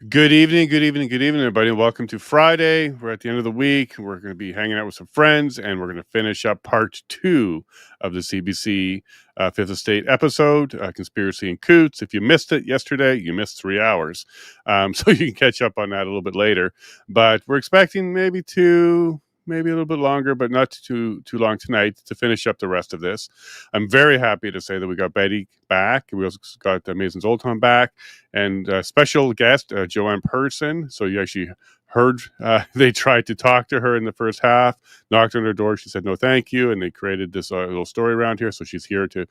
Good evening, good evening, good evening, everybody, and welcome to Friday. We're at the end of the week. We're going to be hanging out with some friends, and we're going to finish up part 2 of the CBC Fifth Estate episode, Conspiracy and Coutts. If you missed it yesterday, you missed 3 hours. So you can catch up on that a little bit later. But we're expecting maybe a little bit longer, but not too long tonight to finish up the rest of this. I'm very happy to say that we got Betty back. We also got Mason Zoltan back, and special guest Joanne Person. So you actually heard they tried to talk to her in the first half, knocked on her door. She said no, thank you, and they created this little story around here. So she's here to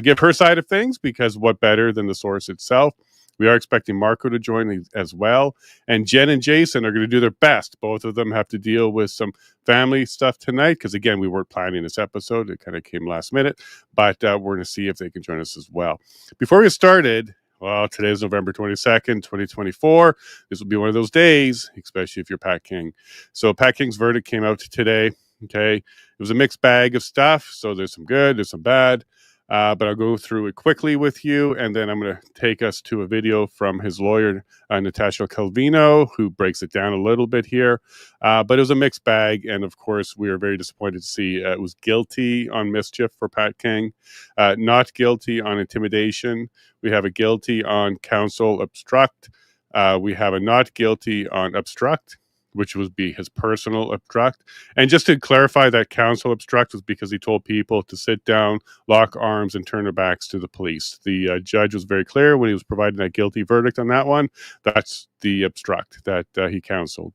give her side of things, because what better than the source itself? We are expecting Marco to join as well. And Jen and Jason are going to do their best. Both of them have to deal with some family stuff tonight, because, again, we weren't planning this episode. It kind of came last minute. But we're going to see if they can join us as well. Before we get started, well, today is November 22nd, 2024. This will be one of those days, especially if you're Pat King. So Pat King's verdict came out today. Okay. It was a mixed bag of stuff. So there's some good, there's some bad. But I'll go through it quickly with you, and then I'm going to take us to a video from his lawyer, Natasha Calvino, who breaks it down a little bit here. But it was a mixed bag, and of course, we are very disappointed to see it was guilty on mischief for Pat King, not guilty on intimidation. We have a guilty on counsel obstruct. We have a not guilty on obstruct, which would be his personal obstruct. And just to clarify, that counsel obstruct was because he told people to sit down, lock arms, and turn their backs to the police. The judge was very clear when he was providing that guilty verdict on that one. That's the obstruct that he counseled.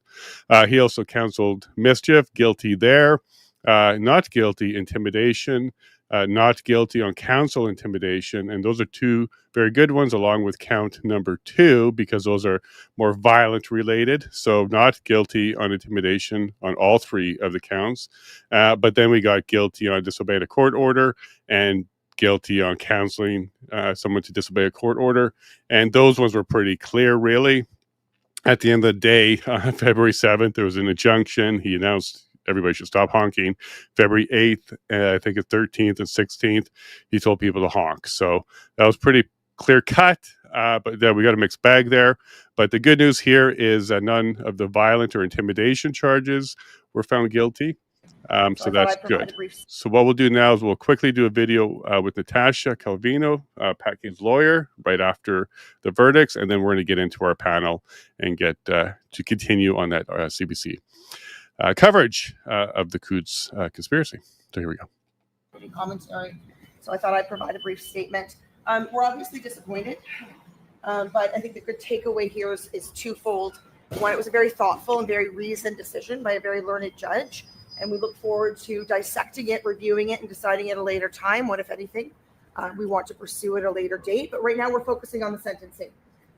He also counseled mischief, guilty there. Not guilty intimidation, not guilty on counsel intimidation. And those are two very good ones, along with count number 2, because those are more violent related. So not guilty on intimidation on all 3 of the counts. But then we got guilty on disobeying a court order, and guilty on counseling someone to disobey a court order. And those ones were pretty clear, really. At the end of the day, February 7th, there was an injunction. He announced everybody should stop honking. February 8th, I think it's 13th and 16th, he told people to honk. So that was pretty clear cut, but we got a mixed bag there. But the good news here is none of the violent or intimidation charges were found guilty. So that's good. So what we'll do now is we'll quickly do a video with Natasha Calvino, Pat King's lawyer, right after the verdicts, and then we're going to get into our panel and get to continue on that CBC coverage of the Coutts conspiracy. So here we go. Commentary. So I thought I'd provide a brief statement. We're obviously disappointed, but I think the good takeaway here is twofold. One, it was a very thoughtful and very reasoned decision by a very learned judge, and we look forward to dissecting it, reviewing it, and deciding at a later time what, if anything, we want to pursue at a later date. But right now we're focusing on the sentencing.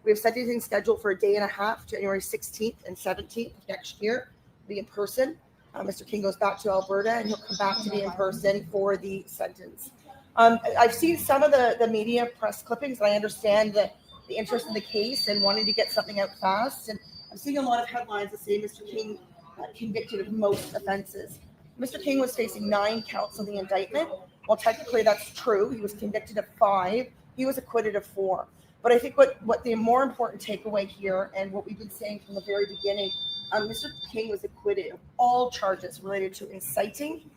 We have sentencing scheduled for a day and a half, January 16th and 17th of next year. Be in person. Mr. King goes back to Alberta, and he'll come back to be in person for the sentence. I've seen some of the media press clippings, and I understand the interest in the case and wanting to get something out fast. And I'm seeing a lot of headlines that say Mr. King convicted of most offenses. Mr. King was facing 9 counts on the indictment. Well, technically that's true. He was convicted of 5. He was acquitted of 4. But I think what the more important takeaway here, and what we've been saying from the very beginning, Mr. King was acquitted of all charges related to inciting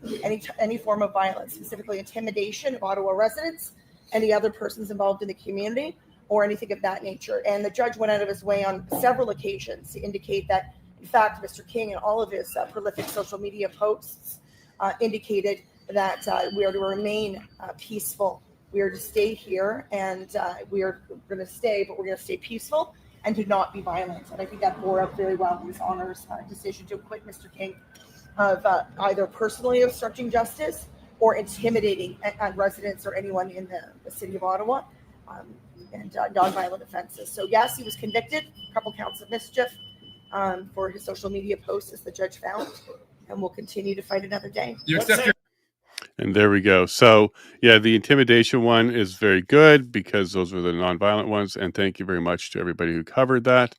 any form of violence, specifically intimidation of Ottawa residents, any other persons involved in the community, or anything of that nature. And the judge went out of his way on several occasions to indicate that, in fact, Mr. King and all of his prolific social media posts indicated that we are to remain peaceful. We are to stay here, and we are going to stay, but we're going to stay peaceful and to not be violent. And I think that bore up very well His Honour's decision to acquit Mr. King of either personally obstructing justice or intimidating residents or anyone in the city of Ottawa, and non-violent offenses. So yes, he was convicted, a couple counts of mischief for his social media posts, as the judge found, and we'll continue to fight another day. And there we go. So, yeah, the intimidation one is very good because those were the nonviolent ones. And thank you very much to everybody who covered that.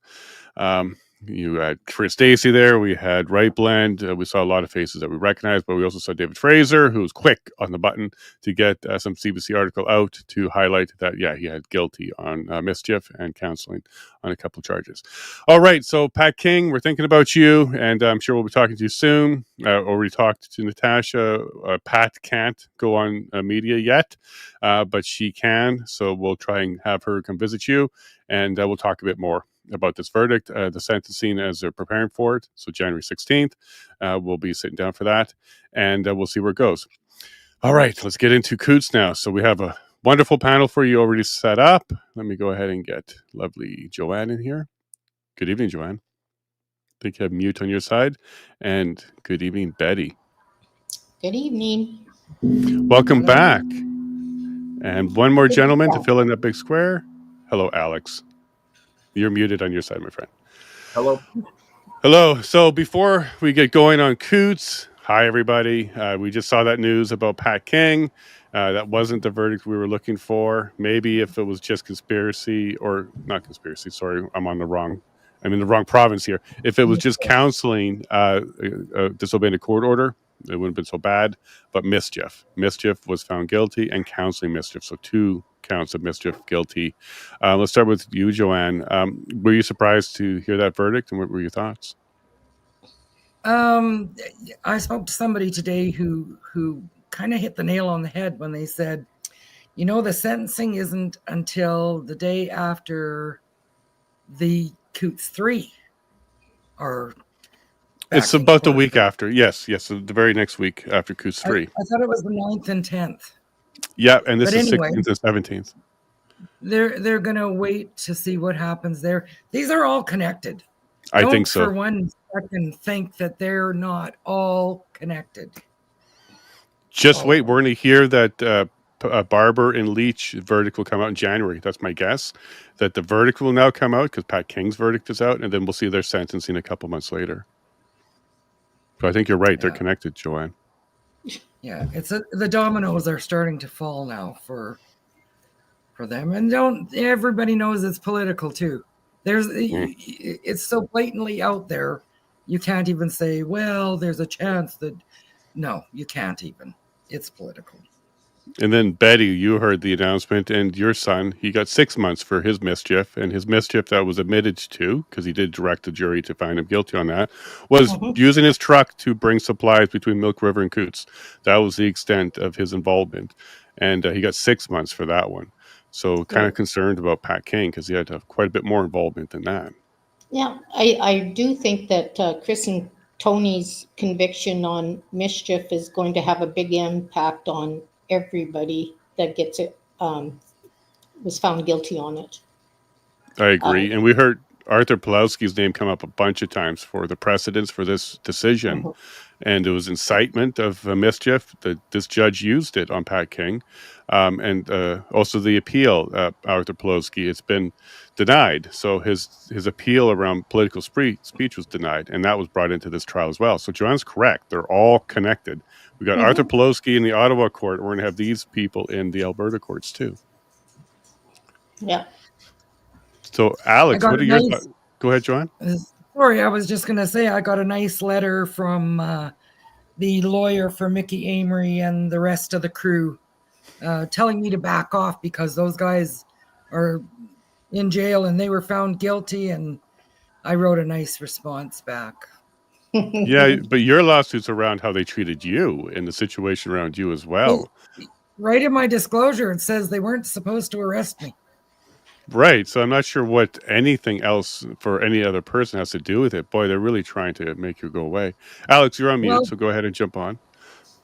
You had Chris Stacey there. We had Right Blend. We saw a lot of faces that we recognized, but we also saw David Fraser, who was quick on the button to get some CBC article out to highlight that, yeah, he had guilty on mischief and counseling on a couple of charges. All right, so Pat King, we're thinking about you, and I'm sure we'll be talking to you soon. Already talked to Natasha. Pat can't go on media yet, but she can, so we'll try and have her come visit you, and we'll talk a bit more about this verdict, the sentencing as they're preparing for it. So January 16th, we'll be sitting down for that, and we'll see where it goes. All right, let's get into Coutts now. So we have a wonderful panel for you already set up. Let me go ahead and get lovely Joanne in here. Good evening, Joanne. I think you have mute on your side. And good evening, Betty. Good evening. Welcome back. And one more gentleman to fill in that big square. Hello, Alex. You're muted on your side, my friend. Hello. Hello. So before we get going on Coutts, hi, everybody. We just saw that news about Pat King. That wasn't the verdict we were looking for. Maybe if it was just conspiracy, or not conspiracy, sorry, I'm in the wrong province here. If it was just counseling, disobeying a court order, it wouldn't have been so bad. But mischief was found guilty, and counseling mischief. So 2 counts of mischief guilty. Let's start with you, Joanne. Were you surprised to hear that verdict, and what were your thoughts? I spoke to somebody today who kind of hit the nail on the head when they said, the sentencing isn't until the day after the Coutts 3 are. It's about the week after. Yes, the very next week after Coutts 3. I thought it was the 9th and 10th. Yeah, and this is 16th and 17th. They're going to wait to see what happens there. These are all connected. I think so. Don't for one second think that they're not all connected. Just wait. We're going to hear that Barber and Leach verdict will come out in January. That's my guess. That the verdict will now come out because Pat King's verdict is out, and then we'll see their sentencing a couple months later. So I think you're right. Yeah. They're connected, Joanne. Yeah, the dominoes are starting to fall now for them, and everybody knows it's political too. It's so blatantly out there, you can't even say, well, there's a chance that. No, you can't even. It's political. And then Betty, you heard the announcement, and your son, he got 6 months for his mischief, and his mischief that was admitted to, because he did direct the jury to find him guilty on that, was using his truck to bring supplies between Milk River and Coutts. That was the extent of his involvement, and he got 6 months for that one. So kind of concerned about Pat King, because he had to have quite a bit more involvement than that. Yeah, I do think that Chris and Tony's conviction on mischief is going to have a big impact on everybody that gets it, was found guilty on it. I agree. And we heard Arthur Pawlowski's name come up a bunch of times for the precedents for this decision. And it was incitement of mischief that this judge used it on Pat King. And also the appeal, Arthur Pawlowski, it's been denied. So his appeal around political speech was denied, and that was brought into this trial as well. So Joanne's correct. They're all connected. We got Arthur Pawlowski in the Ottawa court. We're going to have these people in the Alberta courts too. Yeah. So Alex, what are your thoughts? Go ahead, Joanne. Sorry, I was just going to say I got a nice letter from the lawyer for Mickey Amory and the rest of the crew telling me to back off because those guys are in jail and they were found guilty, and I wrote a nice response back. Yeah, but your lawsuit's around how they treated you and the situation around you as well. Right in my disclosure, it says they weren't supposed to arrest me. Right. So I'm not sure what anything else for any other person has to do with it. Boy, they're really trying to make you go away. Alex, you're on mute, so go ahead and jump on.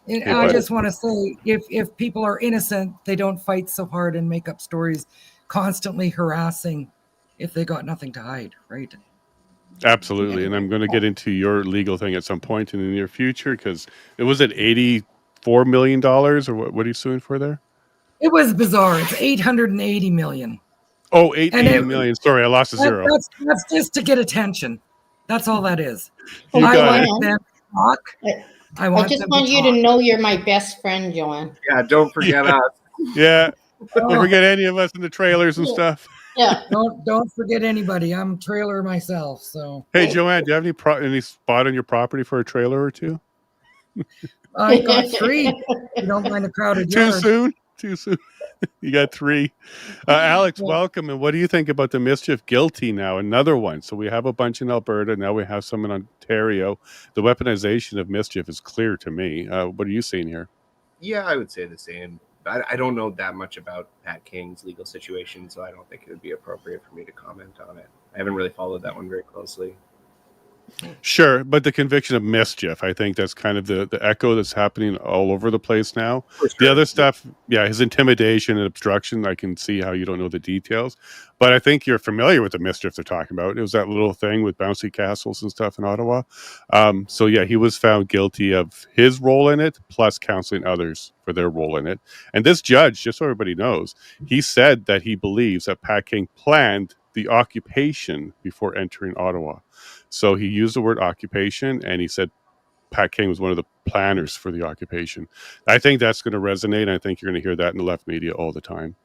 I just want to say, if people are innocent, they don't fight so hard and make up stories constantly harassing if they got nothing to hide, right? Absolutely. And I'm going to get into your legal thing at some point in the near future, because it was at $84 million, or what are you suing for there? It was bizarre. It's $880 million. Oh, $880 million. Sorry, I lost a zero. That's just to get attention. That's all that is. I want them to talk. I just want you to know you're my best friend, Joanne. Yeah, don't forget us. Yeah. Don't forget any of us in the trailers and stuff. Yeah. Don't forget anybody. I'm a trailer myself, so Hey, Joanne, do you have any spot on your property for a trailer or two? I got 3. You don't mind a crowded Too yard. soon? Too soon. You got 3. Alex, Yeah. welcome. And what do you think about the mischief guilty now? Another one. So we have a bunch in Alberta. Now we have some in Ontario. The weaponization of mischief is clear to me. What are you seeing here? Yeah, I would say the same. I don't know that much about Pat King's legal situation, so I don't think it would be appropriate for me to comment on it. I haven't really followed that one very closely. Sure, but the conviction of mischief, I think that's kind of the echo that's happening all over the place now. For The sure. other stuff, yeah, his intimidation and obstruction, I can see how you don't know the details. But I think you're familiar with the mischief they're talking about. It was that little thing with bouncy castles and stuff in Ottawa. So, yeah, he was found guilty of his role in it, plus counseling others for their role in it. And this judge, just so everybody knows, he said that he believes that Pat King planned the occupation before entering Ottawa. So he used the word occupation, and he said Pat King was one of the planners for the occupation. I think that's going to resonate. I think you're going to hear that in the left media all the time.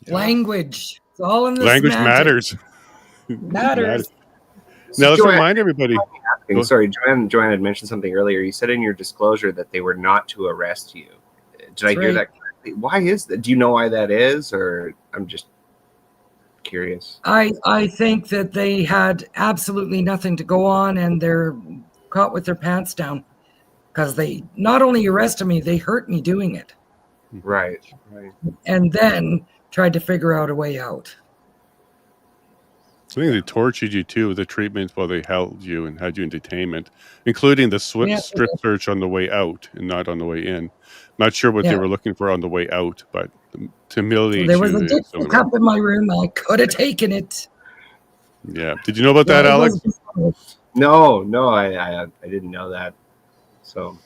Yeah. Language. It's all in the Language semantics. matters. Matters. Now let's Joanne, remind everybody. Sorry, Joanne had mentioned something earlier. You said in your disclosure that they were not to arrest you. Did I hear that correctly? Why is that? Do you know why that is, or I'm just curious? I think that they had absolutely nothing to go on, and they're caught with their pants down because they not only arrested me, they hurt me doing it, Right. and then tried to figure out a way out. I think they tortured you too with the treatment while they held you and had you in detainment, including the strip search on the way out and not on the way in. Not sure what they were looking for on the way out, but to humiliate There was you. a Dixie cup in my room. I could have taken it. Yeah. Did you know about that, Alex? No, I didn't know that. So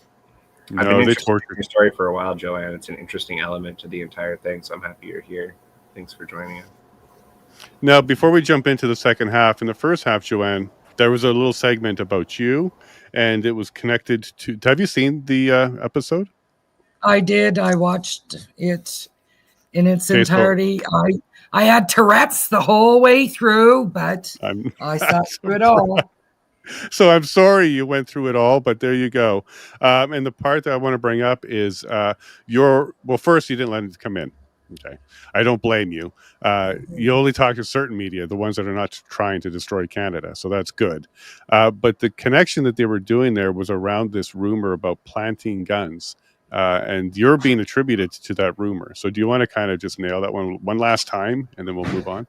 I've been interested in your story for a while, Joanne. It's an interesting element to the entire thing, so I'm happy you're here. Thanks for joining us. Now, before we jump into the second half, in the first half, Joanne, there was a little segment about you, and it was connected to. Have you seen the episode? I did. I watched it in its entirety. I had Tourette's the whole way through, but I sat through it all. So I'm sorry you went through it all, but there you go. And the part that I want to bring up is first, you didn't let it come in. Okay. I don't blame you. You only talk to certain media, the ones that are not trying to destroy Canada. So that's good. But the connection that they were doing there was around this rumor about planting guns. And you're being attributed to that rumor. So do you want to kind of just nail that one last time, and then we'll move on?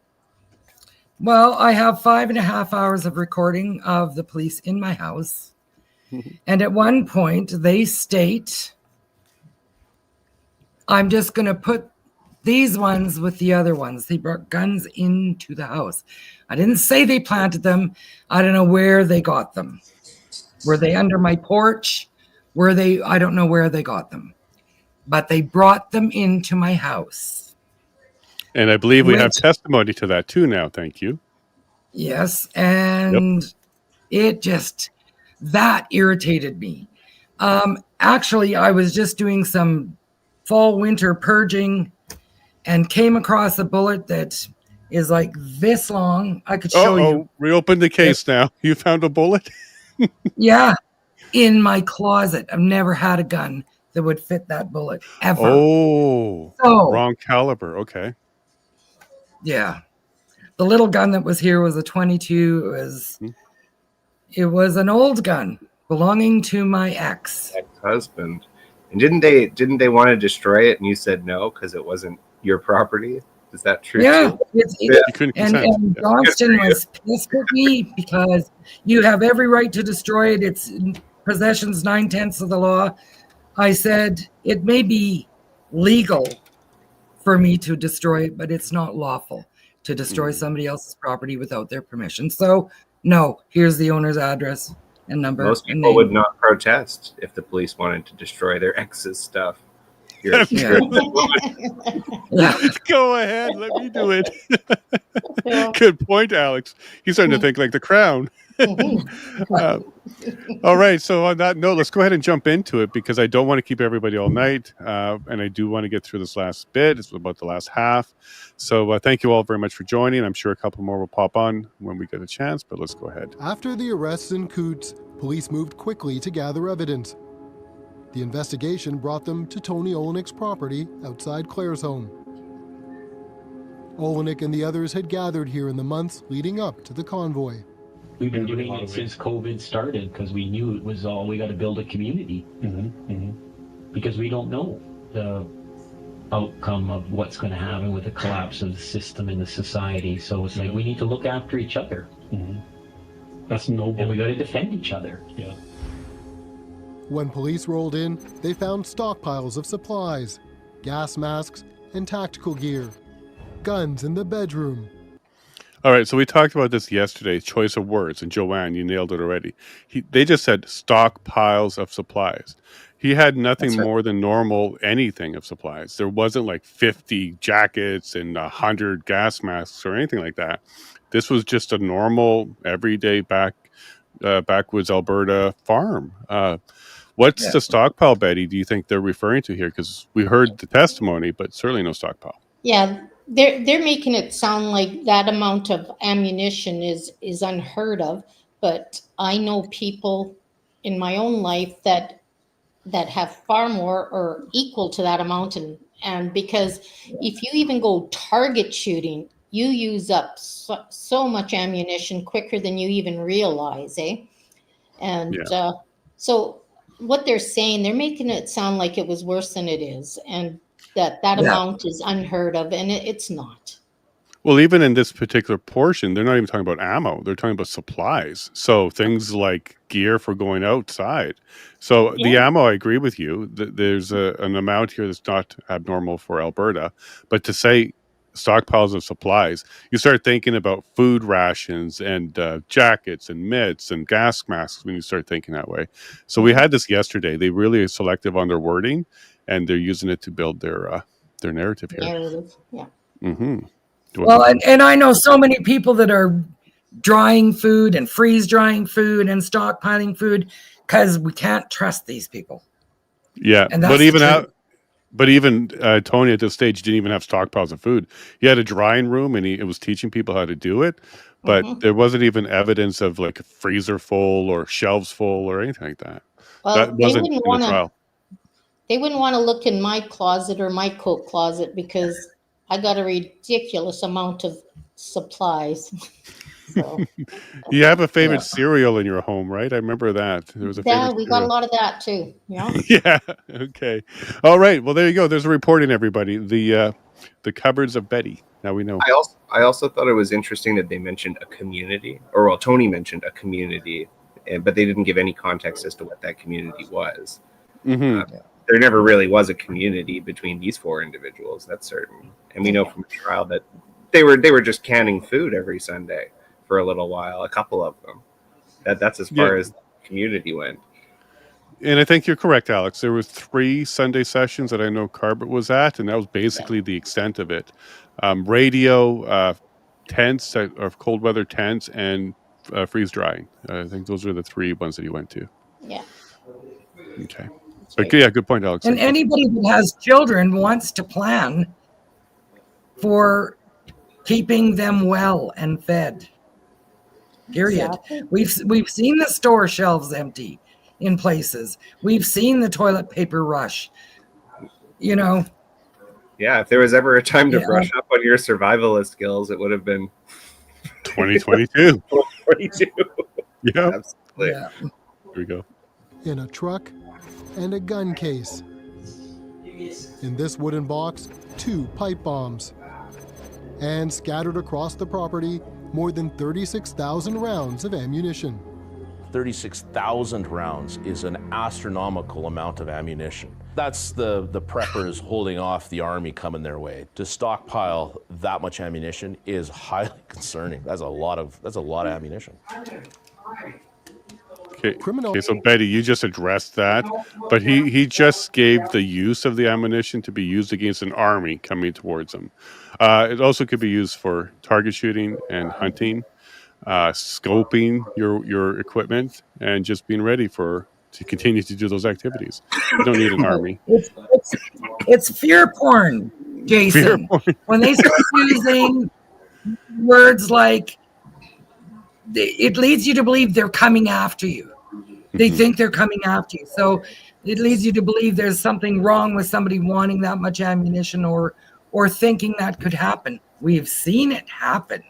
Well, I have 5.5 hours of recording of the police in my house. And at one point, they state, I'm just going to put these ones with the other ones. They brought guns into the house. I didn't say they planted them. I don't know where they got them. Were they under my porch? I don't know where they got them. But they brought them into my house. And I believe we have testimony to that too now. Thank you. Yes. And that irritated me. Actually, I was just doing some fall-winter purging and came across a bullet that is like this long. I could show you. Reopen the case now. You found a bullet? Yeah. In my closet. I've never had a gun that would fit that bullet ever. Oh, wrong caliber. Okay. Yeah. The little gun that was here was a 22. It was an old gun belonging to my ex-husband. And didn't they want to destroy it, and you said no because it wasn't your property? Is that true? Yeah. Too? And Johnston was pissed with me because you have every right to destroy it. It's possession's 9/10 of the law. I said it may be legal for me to destroy it, but it's not lawful to destroy somebody else's property without their permission. So no, here's the owner's address and number. Most people would not protest if the police wanted to destroy their ex's stuff. Go ahead, let me do it. Good point, Alex. He's starting to think like the Crown. Uh, all right. So on that note, let's go ahead and jump into it because I don't want to keep everybody all night. And I do want to get through this last bit. It's about the last half. So thank you all very much for joining. I'm sure a couple more will pop on when we get a chance, but let's go ahead. After the arrests in Coutts, police moved quickly to gather evidence. The investigation brought them to Tony Olienick's property outside Claire's home. Olienick and the others had gathered here in the months leading up to the convoy. We've been doing it since COVID started because we knew it was all we got to build a community. Because we don't know the outcome of what's going to happen with the collapse of the system in the society. So it's like we need to look after each other. That's noble. And we got to defend each other. Yeah. When police rolled in, they found stockpiles of supplies, gas masks, and tactical gear, guns in the bedroom. All right, so we talked about this yesterday, choice of words, and Joanne, you nailed it already. They just said stockpiles of supplies. He had nothing more than normal anything of supplies. There wasn't like 50 jackets and 100 gas masks or anything like that. This was just a normal, everyday backwoods Alberta farm. What's the stockpile, Betty, do you think they're referring to here? Because we heard the testimony, but certainly no stockpile. Yeah, they're making it sound like that amount of ammunition is unheard of. But I know people in my own life that have far more or equal to that amount, and because if you even go target shooting, you use up so much ammunition quicker than you even realize, eh? And so what they're saying, they're making it sound like it was worse than it is, and that amount is unheard of, and it's not. Well, even in this particular portion, they're not even talking about ammo. They're talking about supplies. So things like gear for going outside. So the ammo, I agree with you. There's an amount here that's not abnormal for Alberta. But to say stockpiles of supplies, you start thinking about food rations and jackets and mitts and gas masks when you start thinking that way. So we had this yesterday. They really are selective on their wording, and they're using it to build their narrative here. Narrative, yeah. Mm-hmm. Well, and I know so many people that are drying food and freeze drying food and stockpiling food because we can't trust these people. Yeah, and that's but even Tony at this stage didn't even have stockpiles of food. He had a drying room, and it was teaching people how to do it. But there wasn't even evidence of like a freezer full or shelves full or anything like that. Well, that wasn't in the trial. They wouldn't want to look in my closet or my coat closet because I got a ridiculous amount of supplies. So, you have a favorite cereal in your home, right? I remember that. There was a favorite we got a lot of that too. Yeah. Yeah. Okay. All right. Well, there you go. There's a reporting, everybody. The cupboards of Betty. Now we know. I also thought it was interesting that they mentioned a community, or well, Tony mentioned a community, but they didn't give any context as to what that community was. There never really was a community between these four individuals, that's certain. And we know from the trial that they were just canning food every Sunday for a little while, a couple of them. That's as far as the community went. And I think you're correct, Alex. There were 3 Sunday sessions that I know Carbert was at, and that was basically the extent of it. Radio, tents, or cold weather tents, and freeze drying. I think those are the 3 ones that he went to. Yeah. Okay. But yeah, good point, Alex. And anybody who has children wants to plan for keeping them well and fed. Period. Exactly. We've seen the store shelves empty in places. We've seen the toilet paper rush. You know. Yeah, if there was ever a time to brush up on your survivalist skills, it would have been 2022. 2022. Yeah. Absolutely. Yeah. Here we go. In a truck and a gun case. In this wooden box, 2 pipe bombs. And scattered across the property, more than 36,000 rounds of ammunition. 36,000 rounds is an astronomical amount of ammunition. That's the preppers holding off the army coming their way. To stockpile that much ammunition is highly concerning. That's a lot of ammunition. Okay, so Betty, you just addressed that, but he just gave the use of the ammunition to be used against an army coming towards him. It also could be used for target shooting and hunting. scoping your equipment, and just being ready to continue to do those activities. You don't need an army. It's fear porn, Jason. Fear porn. When they start using words like, it leads you to believe they're coming after you. They think they're coming after you. So it leads you to believe there's something wrong with somebody wanting that much ammunition or thinking that could happen. We've seen it happen.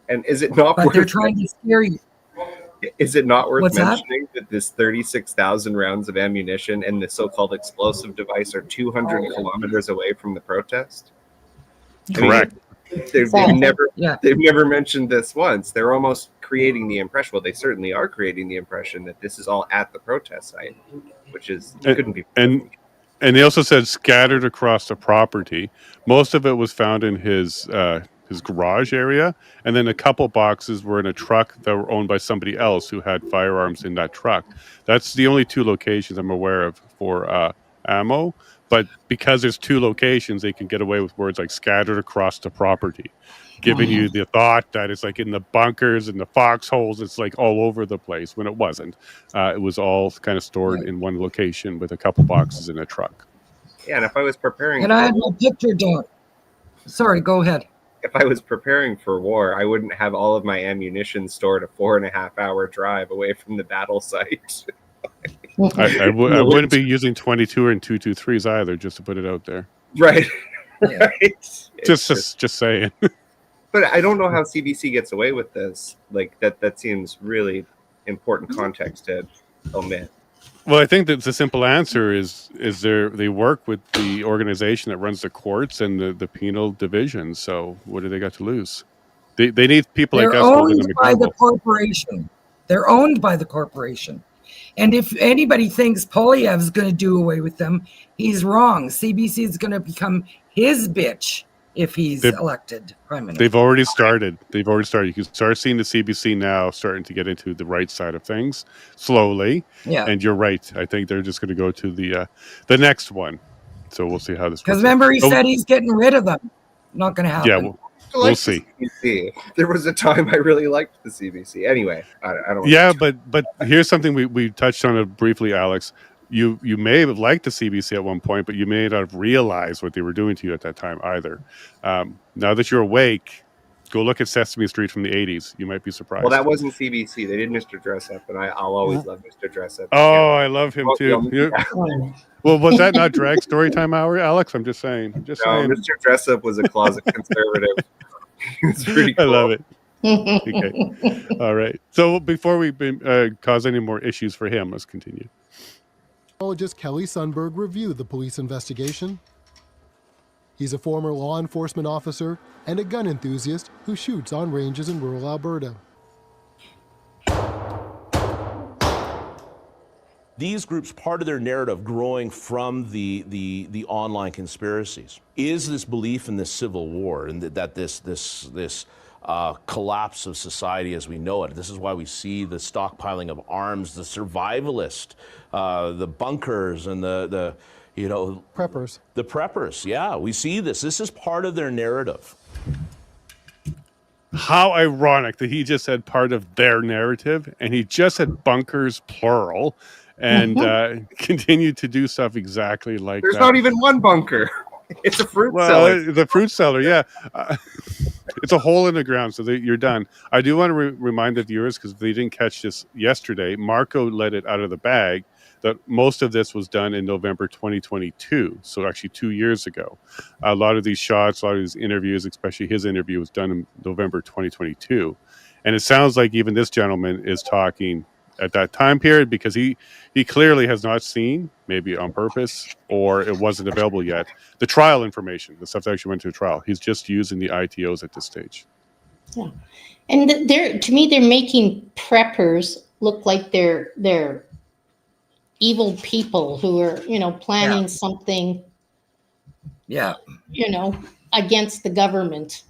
And is it not? But they're trying to scare you. Is it not worth What's mentioning that this 36,000 rounds of ammunition and the so-called explosive device are 200 kilometers away from the protest? Correct. They've never mentioned this once. They're almost creating the impression. Well, they certainly are creating the impression that this is all at the protest site, which is couldn't be. And they also said scattered across the property. Most of it was found in his garage area, and then a couple boxes were in a truck that were owned by somebody else who had firearms in that truck. That's the only two locations I'm aware of for ammo. But because there's two locations, they can get away with words like scattered across the property, giving you the thought that it's like in the bunkers and the foxholes. It's like all over the place, when it wasn't. It was all kind of stored in one location with a couple boxes in a truck. Yeah, and if I was preparing, and I had my picture done. Sorry, go ahead. If I was preparing for war, I wouldn't have all of my ammunition stored a 4.5-hour drive away from the battle site. I wouldn't be using 22 and 223s either, just to put it out there. Right. Right. Just saying. But I don't know how CBC gets away with this. Like that seems really important context to omit. Well, I think that the simple answer is they work with the organization that runs the courts and the penal division. So what do they got to lose? They need people like us holding them accountable. They're owned by the corporation. They're owned by the corporation. And if anybody thinks Poilievre's going to do away with them, he's wrong. CBC is going to become his bitch if he's elected prime minister. They've already started. You can start seeing the CBC now starting to get into the right side of things slowly. Yeah. And you're right. I think they're just going to go to the next one. So we'll see how this. Because remember, he said he's getting rid of them. Not going to happen. Yeah. We'll see. CBC. There was a time I really liked the CBC. Anyway, I don't. Yeah, but here's something we touched on it briefly, Alex. You may have liked the CBC at one point, but you may not have realized what they were doing to you at that time either. Now that you're awake, go look at Sesame Street from the 80s. You might be surprised. Well, that wasn't CBC. They did Mr. Dress Up, and I'll always love Mr. Dress Up. Oh, I love him too. Well, was that not Drag Storytime Hour, Alex? I'm just saying. Mr. Dress Up was a closet conservative. It's pretty cool. I love it. Okay. All right. So before we cause any more issues for him, let's continue. Psychologist Kelly Sundberg reviewed the police investigation. He's a former law enforcement officer and a gun enthusiast who shoots on ranges in rural Alberta. These groups, part of their narrative growing from the online conspiracies is this belief in this civil war and that this collapse of society as we know it. This is why we see the stockpiling of arms, the survivalist, the bunkers, and the preppers. The preppers, yeah, we see this. This is part of their narrative. How ironic that he just said part of their narrative, and he just said bunkers plural, and continued to do stuff exactly like There's that. Not even one bunker. It's a fruit cellar. The fruit cellar, yeah. It's a hole in the ground, so you're done. I do want to remind the viewers, because they didn't catch this yesterday, Marco let it out of the bag that most of this was done in November 2022, so actually 2 years ago. A lot of these shots, a lot of these interviews, especially his interview, was done in November 2022. And it sounds like even this gentleman is talking at that time period, because he clearly has not seen, maybe on purpose, or it wasn't available yet, the trial information, the stuff that actually went to a trial. He's just using the ITOs at this stage. Yeah. And to me, they're making preppers look like they're evil people who are, planning something, against the government.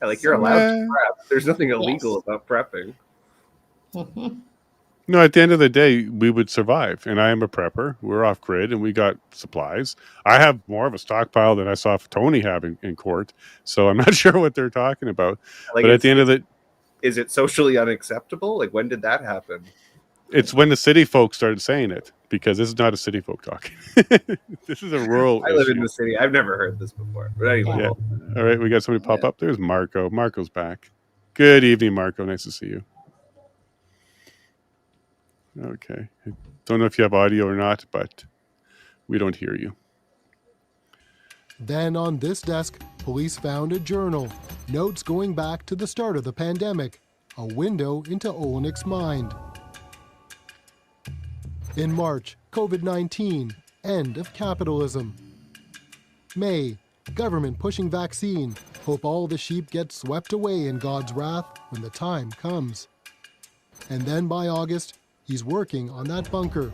Yeah, like you're allowed to prep. There's nothing illegal about prepping. Mm-hmm. No, at the end of the day, we would survive. And I am a prepper. We're off grid and we got supplies. I have more of a stockpile than I saw Tony have in court. So I'm not sure what they're talking about. But at the end of the is it socially unacceptable? Like, when did that happen? It's when the city folk started saying it, because this is not a city folk talking. This is a rural I live issue. in the city. I've never heard this before. But anyway, Yeah. All right, we got somebody pop up. There's Marco. Marco's back. Good evening, Marco. Nice to see you. Okay. I don't know if you have audio or not, but we don't hear you. Then on this desk, police found a journal, notes going back to the start of the pandemic, a window into Olienick's mind. In March, COVID-19, end of capitalism. May, government pushing vaccine, hope all the sheep get swept away in God's wrath when the time comes. And then by August, he's working on that bunker.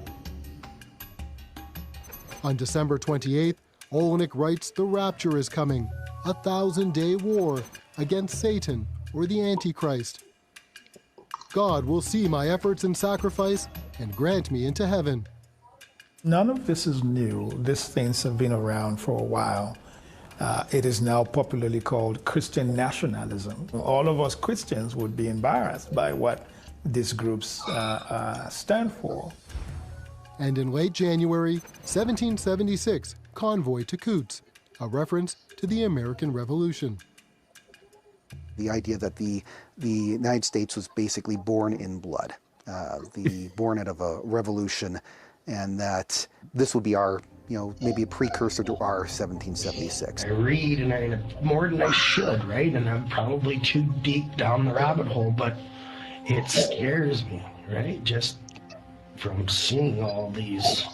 On December 28th, Olienick writes the rapture is coming, a 1,000-day war against Satan or the Antichrist. God will see my efforts and sacrifice and grant me into heaven. None of this is new. These things have been around for a while. It is now popularly called Christian nationalism. All of us Christians would be embarrassed by what these groups stand for. And in late January 1776, convoy to Coutts, a reference to the American Revolution. The idea that the United States was basically born in blood, born out of a revolution, and that this would be our, maybe a precursor to our 1776. I read, and I more than I should, right? And I'm probably too deep down the rabbit hole, but it scares me, right? Just from seeing all these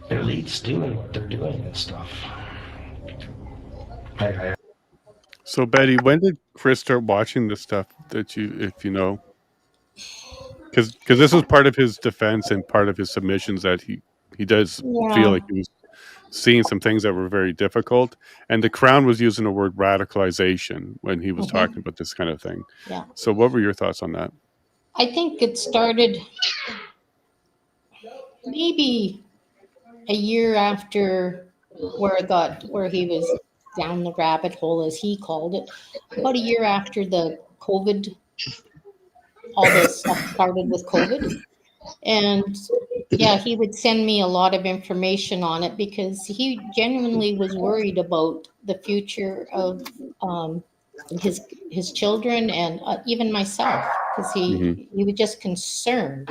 elites doing what they're doing and stuff. So, Betty, when did Chris start watching this stuff that if you know? Because this was part of his defense and part of his submissions, that he does feel like he was seeing some things that were very difficult. And the Crown was using the word radicalization when he was talking about this kind of thing. Yeah. So what were your thoughts on that? I think it started maybe a year after where he was down the rabbit hole, as he called it, about a year after the COVID, all this stuff started with COVID. And yeah, he would send me a lot of information on it because he genuinely was worried about the future of his children and even myself, because he was just concerned.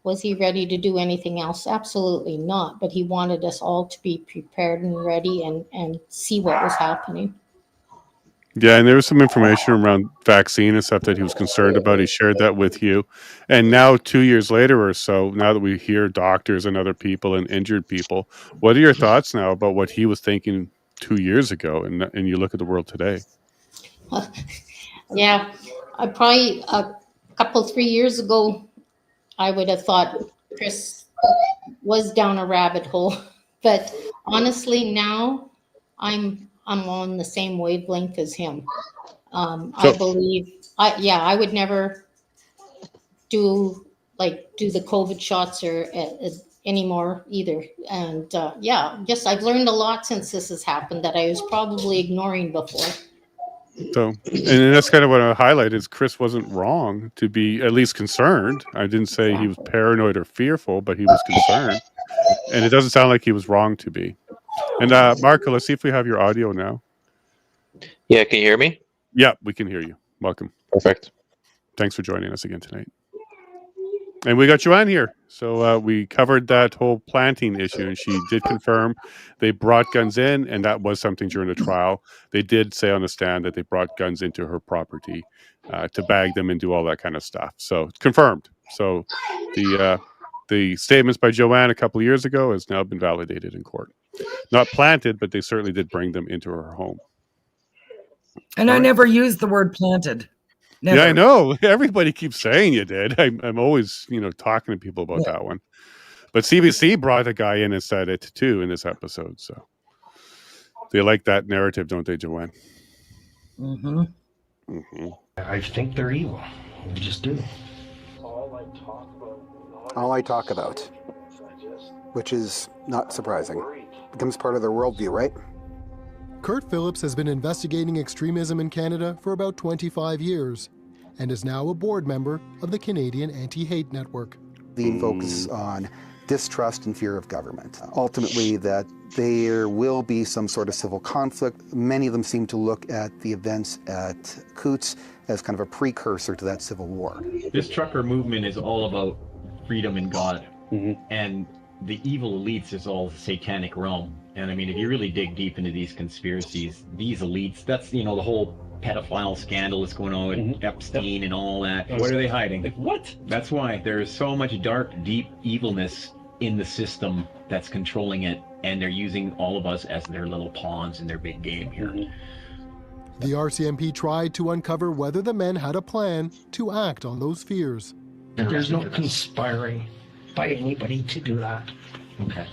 Was he ready to do anything else? Absolutely not. But he wanted us all to be prepared and ready and see what was happening. Yeah, and there was some information around vaccine and stuff that he was concerned about. He shared that with you. And now 2 years later or so, now that we hear doctors and other people and injured people, what are your thoughts now about what he was thinking 2 years ago and you look at the world today? Yeah, I probably a couple, 3 years ago, I would have thought Chris was down a rabbit hole. But honestly, now I'm on the same wavelength as him. I believe, I would never do the COVID shots or anymore either. And I've learned a lot since this has happened that I was probably ignoring before. So, and that's kind of what I highlight is Chris wasn't wrong to be at least concerned. I didn't say he was paranoid or fearful, but he was concerned. And it doesn't sound like he was wrong to be. And Marco, let's see if we have your audio now. Yeah, can you hear me? Yeah, we can hear you. Welcome. Perfect. Thanks for joining us again tonight. And we got Joanne here. So we covered that whole planting issue, and she did confirm they brought guns in, and that was something during the trial. They did say on the stand that they brought guns into her property to bag them and do all that kind of stuff. So it's confirmed. So the statements by Joanne a couple of years ago has now been validated in court. Not planted, but they certainly did bring them into her home. And I never used the word planted. Never. Yeah, I know. Everybody keeps saying you did. I'm always, talking to people about that one. But CBC brought a guy in and said it too in this episode. So they like that narrative, don't they, Joanne? Mm-hmm. Mm-hmm. I think they're evil. We just do. All I talk about, which is not surprising, becomes part of their worldview, right? Kurt Phillips has been investigating extremism in Canada for about 25 years and is now a board member of the Canadian Anti-Hate Network. The focus on distrust and fear of government. Ultimately, that there will be some sort of civil conflict. Many of them seem to look at the events at Coutts as kind of a precursor to that civil war. This trucker movement is all about freedom in God. And the evil elites is all satanic realm. And I mean, if you really dig deep into these conspiracies, these elites, that's, the whole pedophile scandal that's going on with Epstein and all that. What are they hiding? What? That's why there's so much dark, deep evilness in the system that's controlling it, and they're using all of us as their little pawns in their big game here. The RCMP tried to uncover whether the men had a plan to act on those fears. There's no conspiring by anybody to do that. Okay.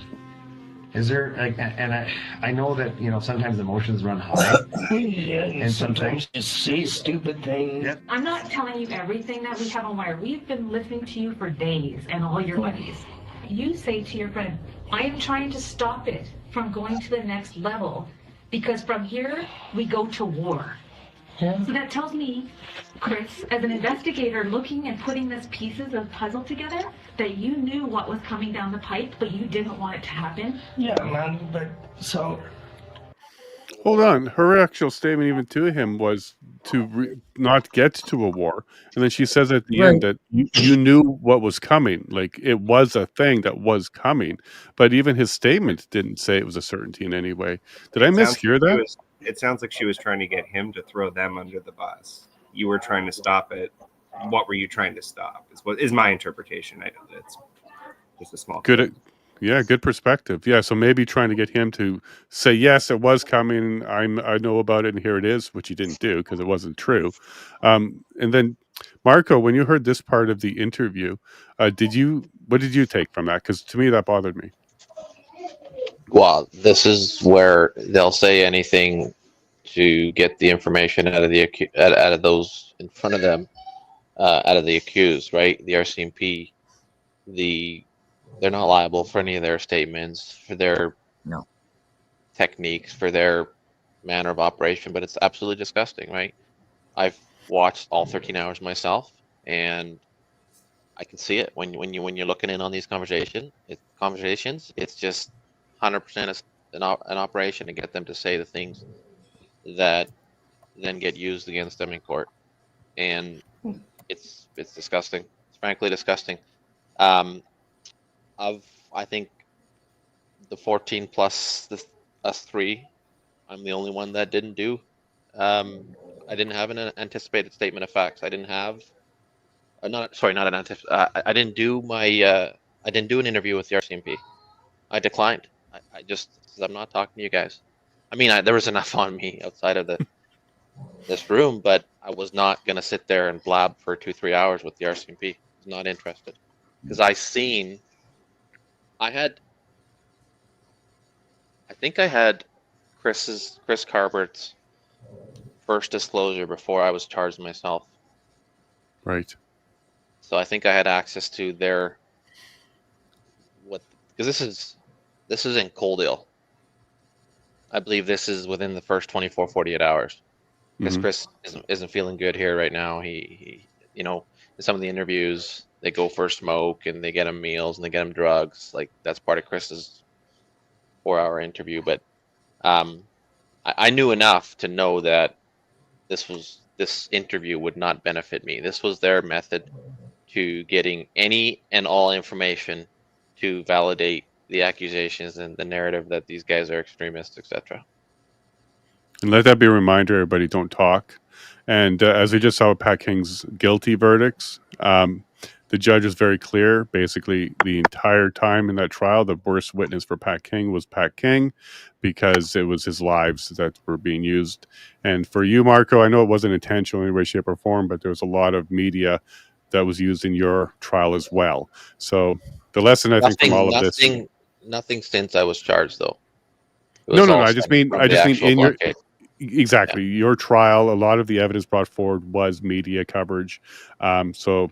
Is there, and I know that, sometimes emotions run high. And sometimes you say stupid things. I'm not telling you everything that we have on wire. We've been listening to you for days and all your buddies. You say to your friend, I am trying to stop it from going to the next level because from here we go to war. Yeah. So that tells me, Chris, as an investigator looking and putting these pieces of puzzle together, that you knew what was coming down the pipe, but you didn't want it to happen. Yeah, man, but so... Hold on. Her actual statement even to him was to not get to a war. And then she says at the end that you knew what was coming. Like, it was a thing that was coming. But even his statement didn't say it was a certainty in any way. Did I mishear that? It sounds like she was trying to get him to throw them under the bus. You were trying to stop it. What were you trying to stop? Is my interpretation. I know it's just a small good. Yeah, good perspective. Yeah, so maybe trying to get him to say, yes, it was coming. I know about it, and here it is, which he didn't do because it wasn't true. And then, Marco, when you heard this part of the interview, what did you take from that? Because to me, that bothered me. Well, this is where they'll say anything to get the information out of those in front of them, out of the accused, right? The RCMP, they're not liable for any of their statements, for their techniques, for their manner of operation, but it's absolutely disgusting, right? I've watched all 13 hours myself, and I can see it when you're looking in on these conversations. It's just 100% an operation to get them to say the things that then get used against them in court, and it's disgusting. It's frankly disgusting. I think the 14 plus us three, I'm the only one that didn't do. I didn't have an anticipated statement of facts. I didn't have, I didn't do I didn't do an interview with the RCMP. I declined. I'm not talking to you guys. I mean, there was enough on me outside of this room, but I was not going to sit there and blab for 2-3 hours with the RCMP. I was not interested because I think I had Chris Carbert's first disclosure before I was charged myself. Right. So I think I had access to because this is in Coaldale. I believe this is within the first 24, 48 hours. Because Chris isn't feeling good here right now. He in some of the interviews, they go for a smoke and they get him meals and they get him drugs. Like, that's part of Chris's 4-hour interview. But I knew enough to know that this interview would not benefit me. This was their method to getting any and all information to validate the accusations and the narrative that these guys are extremists, etc. And let that be a reminder, everybody, don't talk. And as we just saw with Pat King's guilty verdicts, the judge was very clear. Basically, the entire time in that trial, the worst witness for Pat King was Pat King, because it was his lives that were being used. And for you, Marco, I know it wasn't intentional in any way, shape, or form, but there was a lot of media that was used in your trial as well. So the lesson, I think, from all of this... Nothing since I was charged, though. No. I just mean in your... Exactly. Yeah. Your trial, a lot of the evidence brought forward was media coverage. So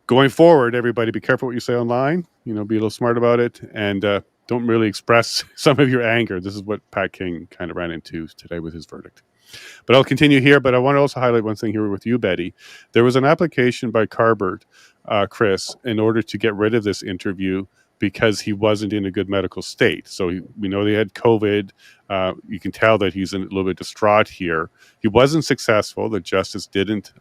going forward, everybody be careful what you say online, be a little smart about it, and don't really express some of your anger. This is what Pat King kind of ran into today with his verdict. But I'll continue here. But I want to also highlight one thing here with you, Betty. There was an application by Carbert, Chris, in order to get rid of this interview because he wasn't in a good medical state. So we know they had COVID. You can tell that he's a little bit distraught here. He wasn't successful. The justice didn't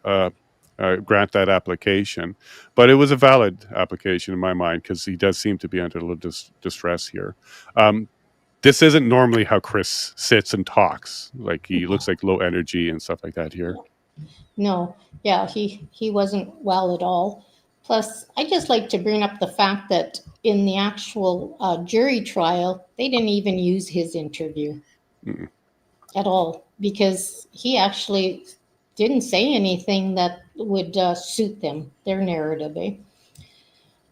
grant that application, but it was a valid application in my mind because he does seem to be under a little distress here. This isn't normally how Chris sits and talks. Like he looks like low energy and stuff like that here. No, yeah, he wasn't well at all. Plus, I just like to bring up the fact that in the actual jury trial, they didn't even use his interview at all because he actually didn't say anything that would suit them, their narrative, eh?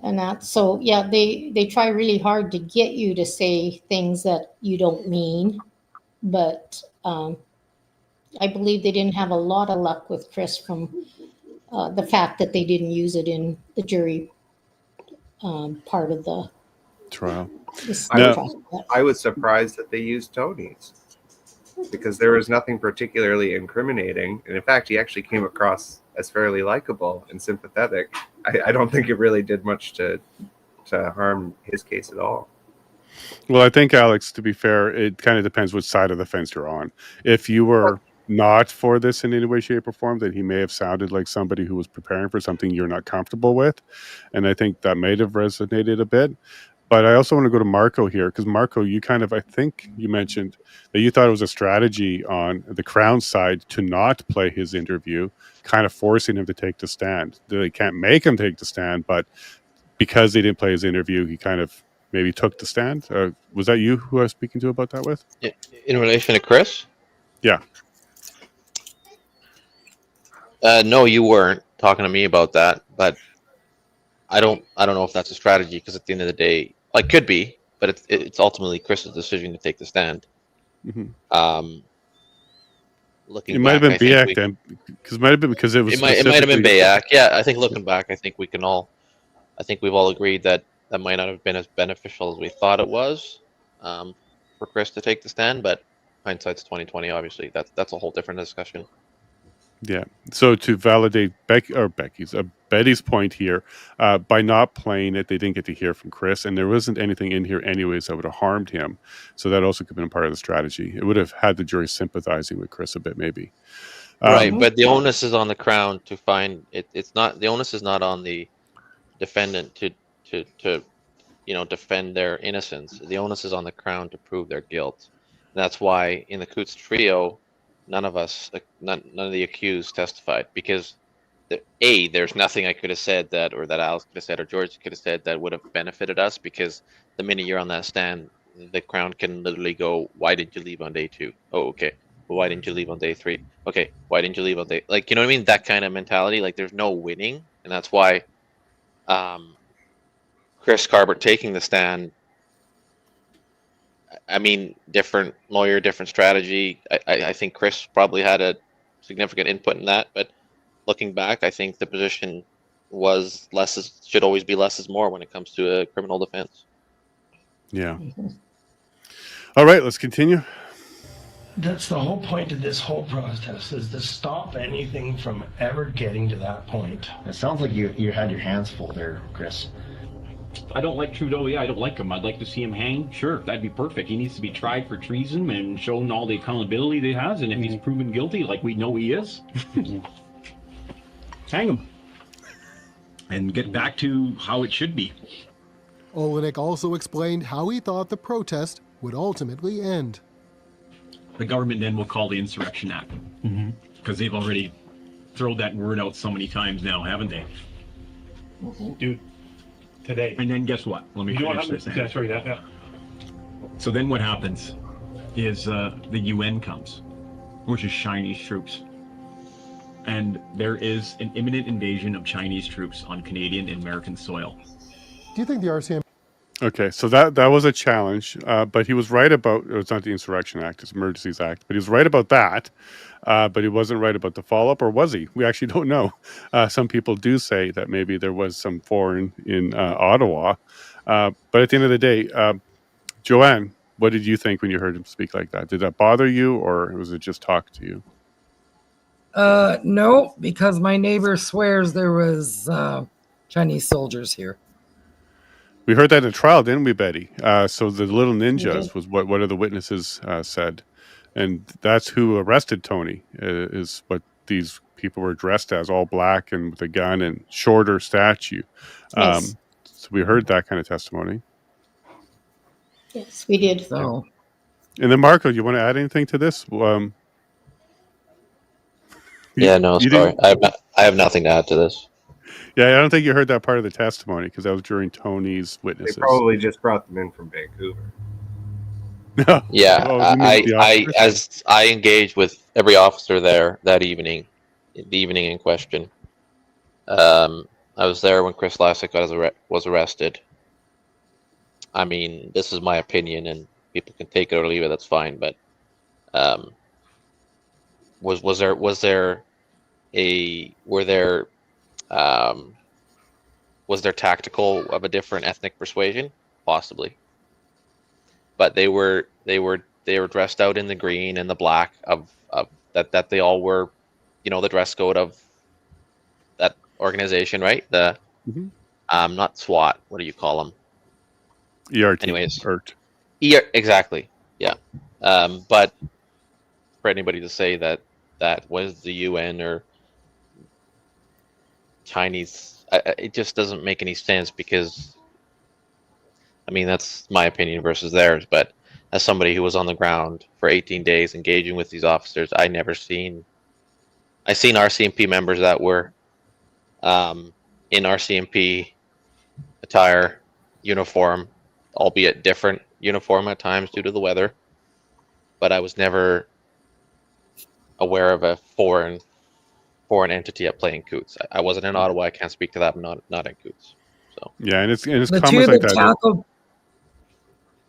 And that, so yeah, they try really hard to get you to say things that you don't mean, but I believe they didn't have a lot of luck with Chris from the fact that they didn't use it in the jury part of the trial. I was surprised that they used Tony's because there was nothing particularly incriminating, and in fact, he actually came across as fairly likable and sympathetic. I don't think it really did much to harm his case at all. Well, I think, Alex, to be fair, it kind of depends which side of the fence you're on. If you were not for this in any way, shape, or form, then he may have sounded like somebody who was preparing for something you're not comfortable with. And I think that might have resonated a bit. But I also want to go to Marco here, because Marco, you kind of, I think you mentioned that you thought it was a strategy on the Crown side to not play his interview, kind of forcing him to take the stand. They can't make him take the stand, but because they didn't play his interview, he kind of maybe took the stand. Was that you who I was speaking to about that with? In relation to Chris? Yeah. No, you weren't talking to me about that, but I don't know if that's a strategy because at the end of the day, like, could be, but it's ultimately Chris's decision to take the stand. Mm-hmm. Looking it might have back, been Bayak then, because it might have been because it was. It might have been Bayak. Yeah, I think looking back, I think we've all agreed that might not have been as beneficial as we thought it was for Chris to take the stand. But hindsight's 2020. Obviously, that's a whole different discussion. Yeah. So to validate Betty's point here, by not playing it, they didn't get to hear from Chris, and there wasn't anything in here anyways that would have harmed him. So that also could have been part of the strategy. It would have had the jury sympathizing with Chris a bit, maybe. Right, but the onus is on the Crown to find it. It's not, the onus is not on the defendant to defend their innocence. The onus is on the Crown to prove their guilt. And that's why in the Coutts trio, none of the accused testified because there's nothing I could have said that Alex could have said or George could have said that would have benefited us, because the minute you're on that stand, the Crown can literally go, why did you leave on day 2? Oh, okay. Well, why didn't you leave on day 3? Okay. Why didn't you leave on day, like, you know what I mean? That kind of mentality, like there's no winning. And that's why Chris Carbert taking the stand, I mean, different lawyer, different strategy. I think Chris probably had a significant input in that, but looking back, I think the position was should always be less is more when it comes to a criminal defense. Yeah. All right, let's continue. That's the whole point of this whole process, is to stop anything from ever getting to that point. It sounds like you had your hands full there, Chris. I don't like Trudeau. Yeah, I don't like him. I'd like to see him hang. Sure, that'd be perfect. He needs to be tried for treason and shown all the accountability that he has. And if he's proven guilty, like we know he is, hang him and get back to how it should be. Olienick also explained how he thought the protest would ultimately end. The government then will call the Insurrection Act because they've already thrown that word out so many times now, haven't they? Dude. Today. And then guess what? Let me finish this. That's right. Yeah. So then what happens is the UN comes, which is Chinese troops. And there is an imminent invasion of Chinese troops on Canadian and American soil. Do you think the RCMP... Okay, so that was a challenge, but he was right about, it's not the Insurrection Act, it's Emergencies Act, but he was right about that, but he wasn't right about the follow-up, or was he? We actually don't know. Some people do say that maybe there was some foreign in Ottawa, but at the end of the day, Joanne, what did you think when you heard him speak like that? Did that bother you, or was it just talk to you? No, because my neighbor swears there was Chinese soldiers here. We heard that in a trial, didn't we, Betty? So the little ninjas did. was what one of the witnesses said, and that's who arrested Tony. Is what these people were dressed as, all black and with a gun and shorter statue. Yes. So we heard that kind of testimony. Yes, we did. So, And then Marco, you want to add anything to this? Yeah, no, sorry. I have nothing to add to this. Yeah, I don't think you heard that part of the testimony because that was during Tony's They witnesses. probably just brought them in from Vancouver. No. Yeah, Oh, you mean the officers? as I engaged with every officer there that evening, the evening in question. I was there when Chris Lassick was arrested. I mean, this is my opinion, and people can take it or leave it. That's fine. But was there tactical of a different ethnic persuasion? Possibly. But they were dressed out in the green and the black of that they all were, the dress code of that organization, right? The not SWAT. What do you call them? ERT. Anyways, ERT. Exactly. Yeah. But for anybody to say that was the UN or Chinese, it just doesn't make any sense because, I mean, that's my opinion versus theirs. But as somebody who was on the ground for 18 days engaging with these officers, I seen RCMP members that were in RCMP attire, uniform, albeit different uniform at times due to the weather. But I was never aware of a foreign entity at play in Coutts. I wasn't in Ottawa. I can't speak to that. I'm not in Coutts. So yeah, and it's the comments two like that that. tackled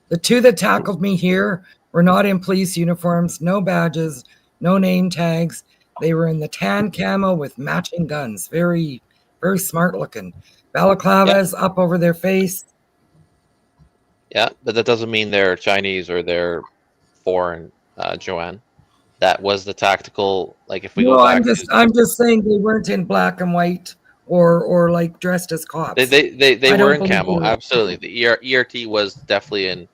the two that tackled me here were not in police uniforms, no badges, no name tags. They were in the tan camo with matching guns. Very, very smart looking. Balaclavas up over their face. yeah, but that doesn't mean they're Chinese or they're foreign, Joanne. That was the tactical. Like if we go back, I'm just saying they weren't in black and white or like dressed as cops. they were in camo. Absolutely, the ERT was definitely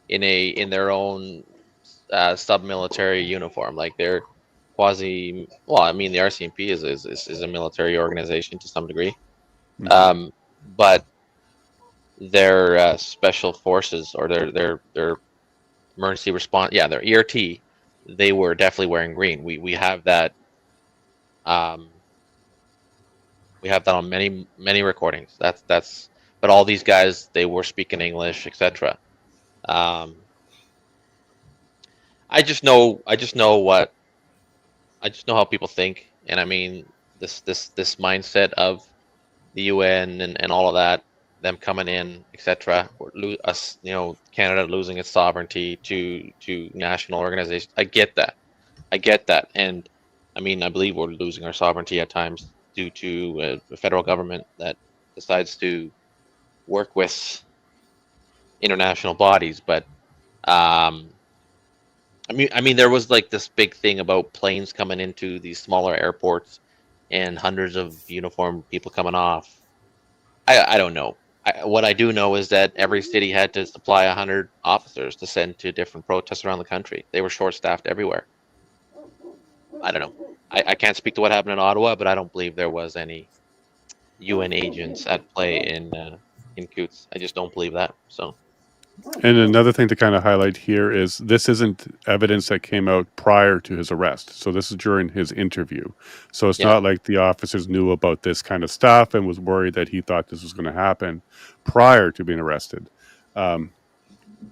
in their own sub-military uniform. Like they're quasi. Well, I mean, the RCMP is a military organization to some degree, but their special forces or their emergency response. Yeah, their ERT. They were definitely wearing green. We have that. We have that on many recordings. That's. But all these guys, they were speaking English, etc. I just know how people think, and I mean this mindset of the UN and all of that, them coming in, etc. Us, Canada losing its sovereignty to national organizations. I get that, and I mean I believe we're losing our sovereignty at times due to a federal government that decides to work with international bodies, but I mean there was like this big thing about planes coming into these smaller airports and hundreds of uniformed people coming off. I don't know. What I do know is that every city had to supply 100 officers to send to different protests around the country. They were short-staffed everywhere. I don't know. I can't speak to what happened in Ottawa, but I don't believe there was any UN agents at play in Coutts. I just don't believe that. So. And another thing to kind of highlight here is this isn't evidence that came out prior to his arrest. So this is during his interview. So it's not like the officers knew about this kind of stuff and was worried that he thought this was going to happen prior to being arrested.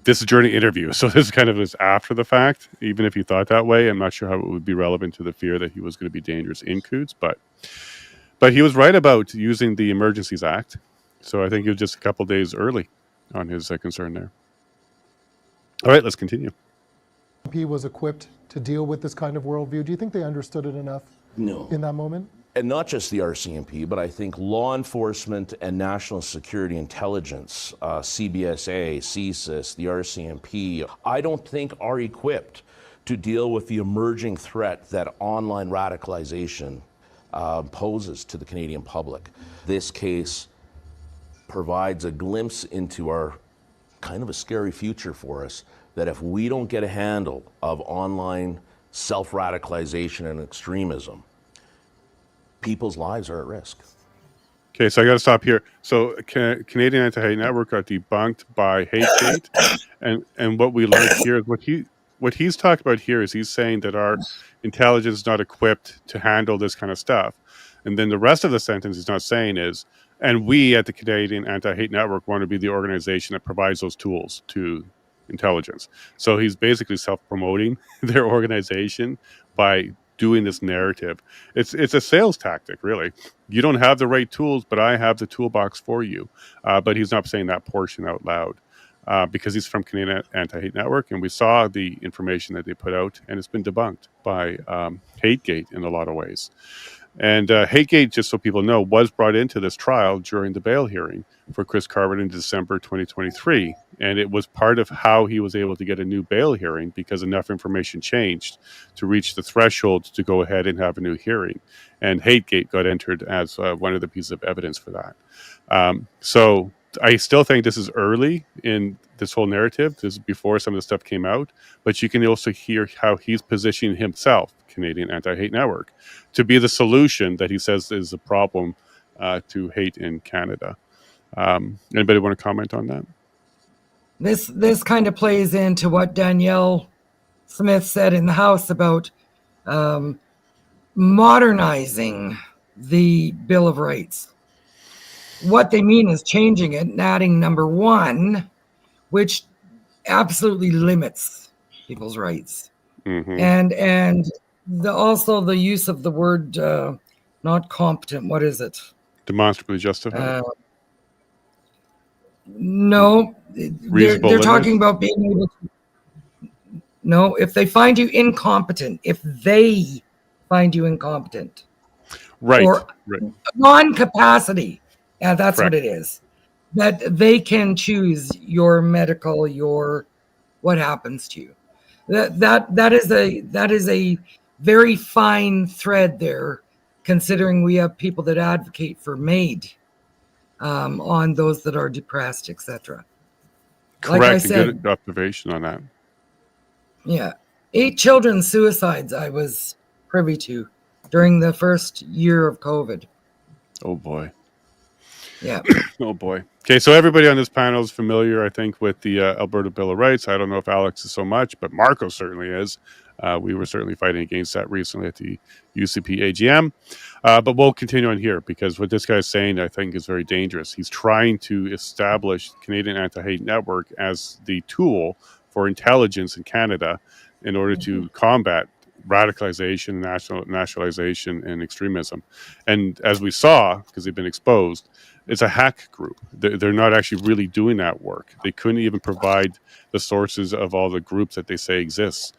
This is during the interview. So this kind of is after the fact. Even if he thought that way, I'm not sure how it would be relevant to the fear that he was going to be dangerous in Coutts. But he was right about using the Emergencies Act. So I think he was just a couple days early on his concern there. All right, let's continue. He was equipped to deal with this kind of worldview. Do you think they understood it enough No. in that moment? and not just the RCMP, but I think law enforcement and national security intelligence, CBSA, CSIS, the RCMP, I don't think are equipped to deal with the emerging threat that online radicalization poses to the Canadian public. This case provides a glimpse into our kind of a scary future for us, that if we don't get a handle of online self-radicalization and extremism, people's lives are at risk. Okay, so I got to stop here. So Canadian Anti-Hate Network got debunked by Hategate, and what we learned here is what he's talked about here is he's saying that our intelligence is not equipped to handle this kind of stuff, and then the rest of the sentence he's not saying is, and we at the Canadian Anti-Hate Network want to be the organization that provides those tools to intelligence. So he's basically self-promoting their organization by doing this narrative. It's a sales tactic, really. You don't have the right tools, but I have the toolbox for you. But he's not saying that portion out loud because he's from Canadian Anti-Hate Network, and we saw the information that they put out, and it's been debunked by Hategate in a lot of ways. And Hategate, just so people know, was brought into this trial during the bail hearing for Chris Carbert in December 2023. And it was part of how he was able to get a new bail hearing because enough information changed to reach the threshold to go ahead and have a new hearing. And Hategate got entered as one of the pieces of evidence for that. So I still think this is early in this whole narrative. This is before some of the stuff came out. But you can also hear how he's positioning himself, Canadian Anti-Hate Network, to be the solution that he says is a problem to hate in Canada. Anybody want to comment on that? This kind of plays into what Danielle Smith said in the House about modernizing the Bill of Rights. What they mean is changing it and adding number 1, which absolutely limits people's rights. Mm-hmm. And also the use of the word not competent. What is it? Demonstrably justified. No, they're talking about being able to. No, if they find you incompetent, if they find you incompetent, right, or non-capacity, that's Correct. what it is. That they can choose your medical, your what happens to you. That is a very fine thread there, considering we have people that advocate for MAID on those that are depressed, etc. Correct. Like I said, good observation on that. Yeah, 8 children's suicides I was privy to during the first year of COVID. Oh boy. Yeah. Oh boy. Okay, so everybody on this panel is familiar, I think, with the Alberta Bill of Rights. I don't know if Alex is so much, but Marco certainly is. We were certainly fighting against that recently at the UCP AGM. But we'll continue on here because what this guy is saying, I think, is very dangerous. He's trying to establish Canadian Anti-Hate Network as the tool for intelligence in Canada in order to combat radicalization, nationalization, and extremism. And as we saw, because they've been exposed, it's a hack group. They're not actually really doing that work. They couldn't even provide the sources of all the groups that they say exists.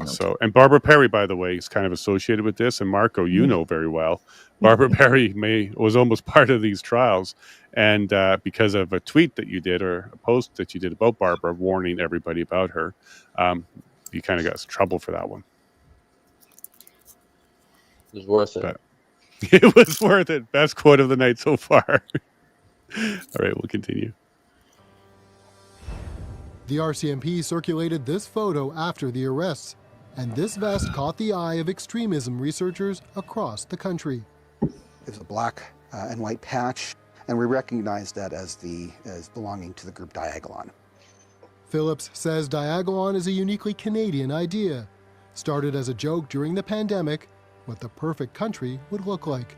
So, and Barbara Perry, by the way, is kind of associated with this. And Marco, you know very well, Barbara Perry was almost part of these trials. And because of a tweet that you did or a post that you did about Barbara warning everybody about her, you kind of got some trouble for that one. It was worth it. But it was worth it. Best quote of the night so far. All right, we'll continue. The RCMP circulated this photo after the arrests, and this vest caught the eye of extremism researchers across the country. It was a black and white patch, and we recognized that as belonging to the group Diagolon. Phillips says Diagolon is a uniquely Canadian idea. Started as a joke during the pandemic, what the perfect country would look like.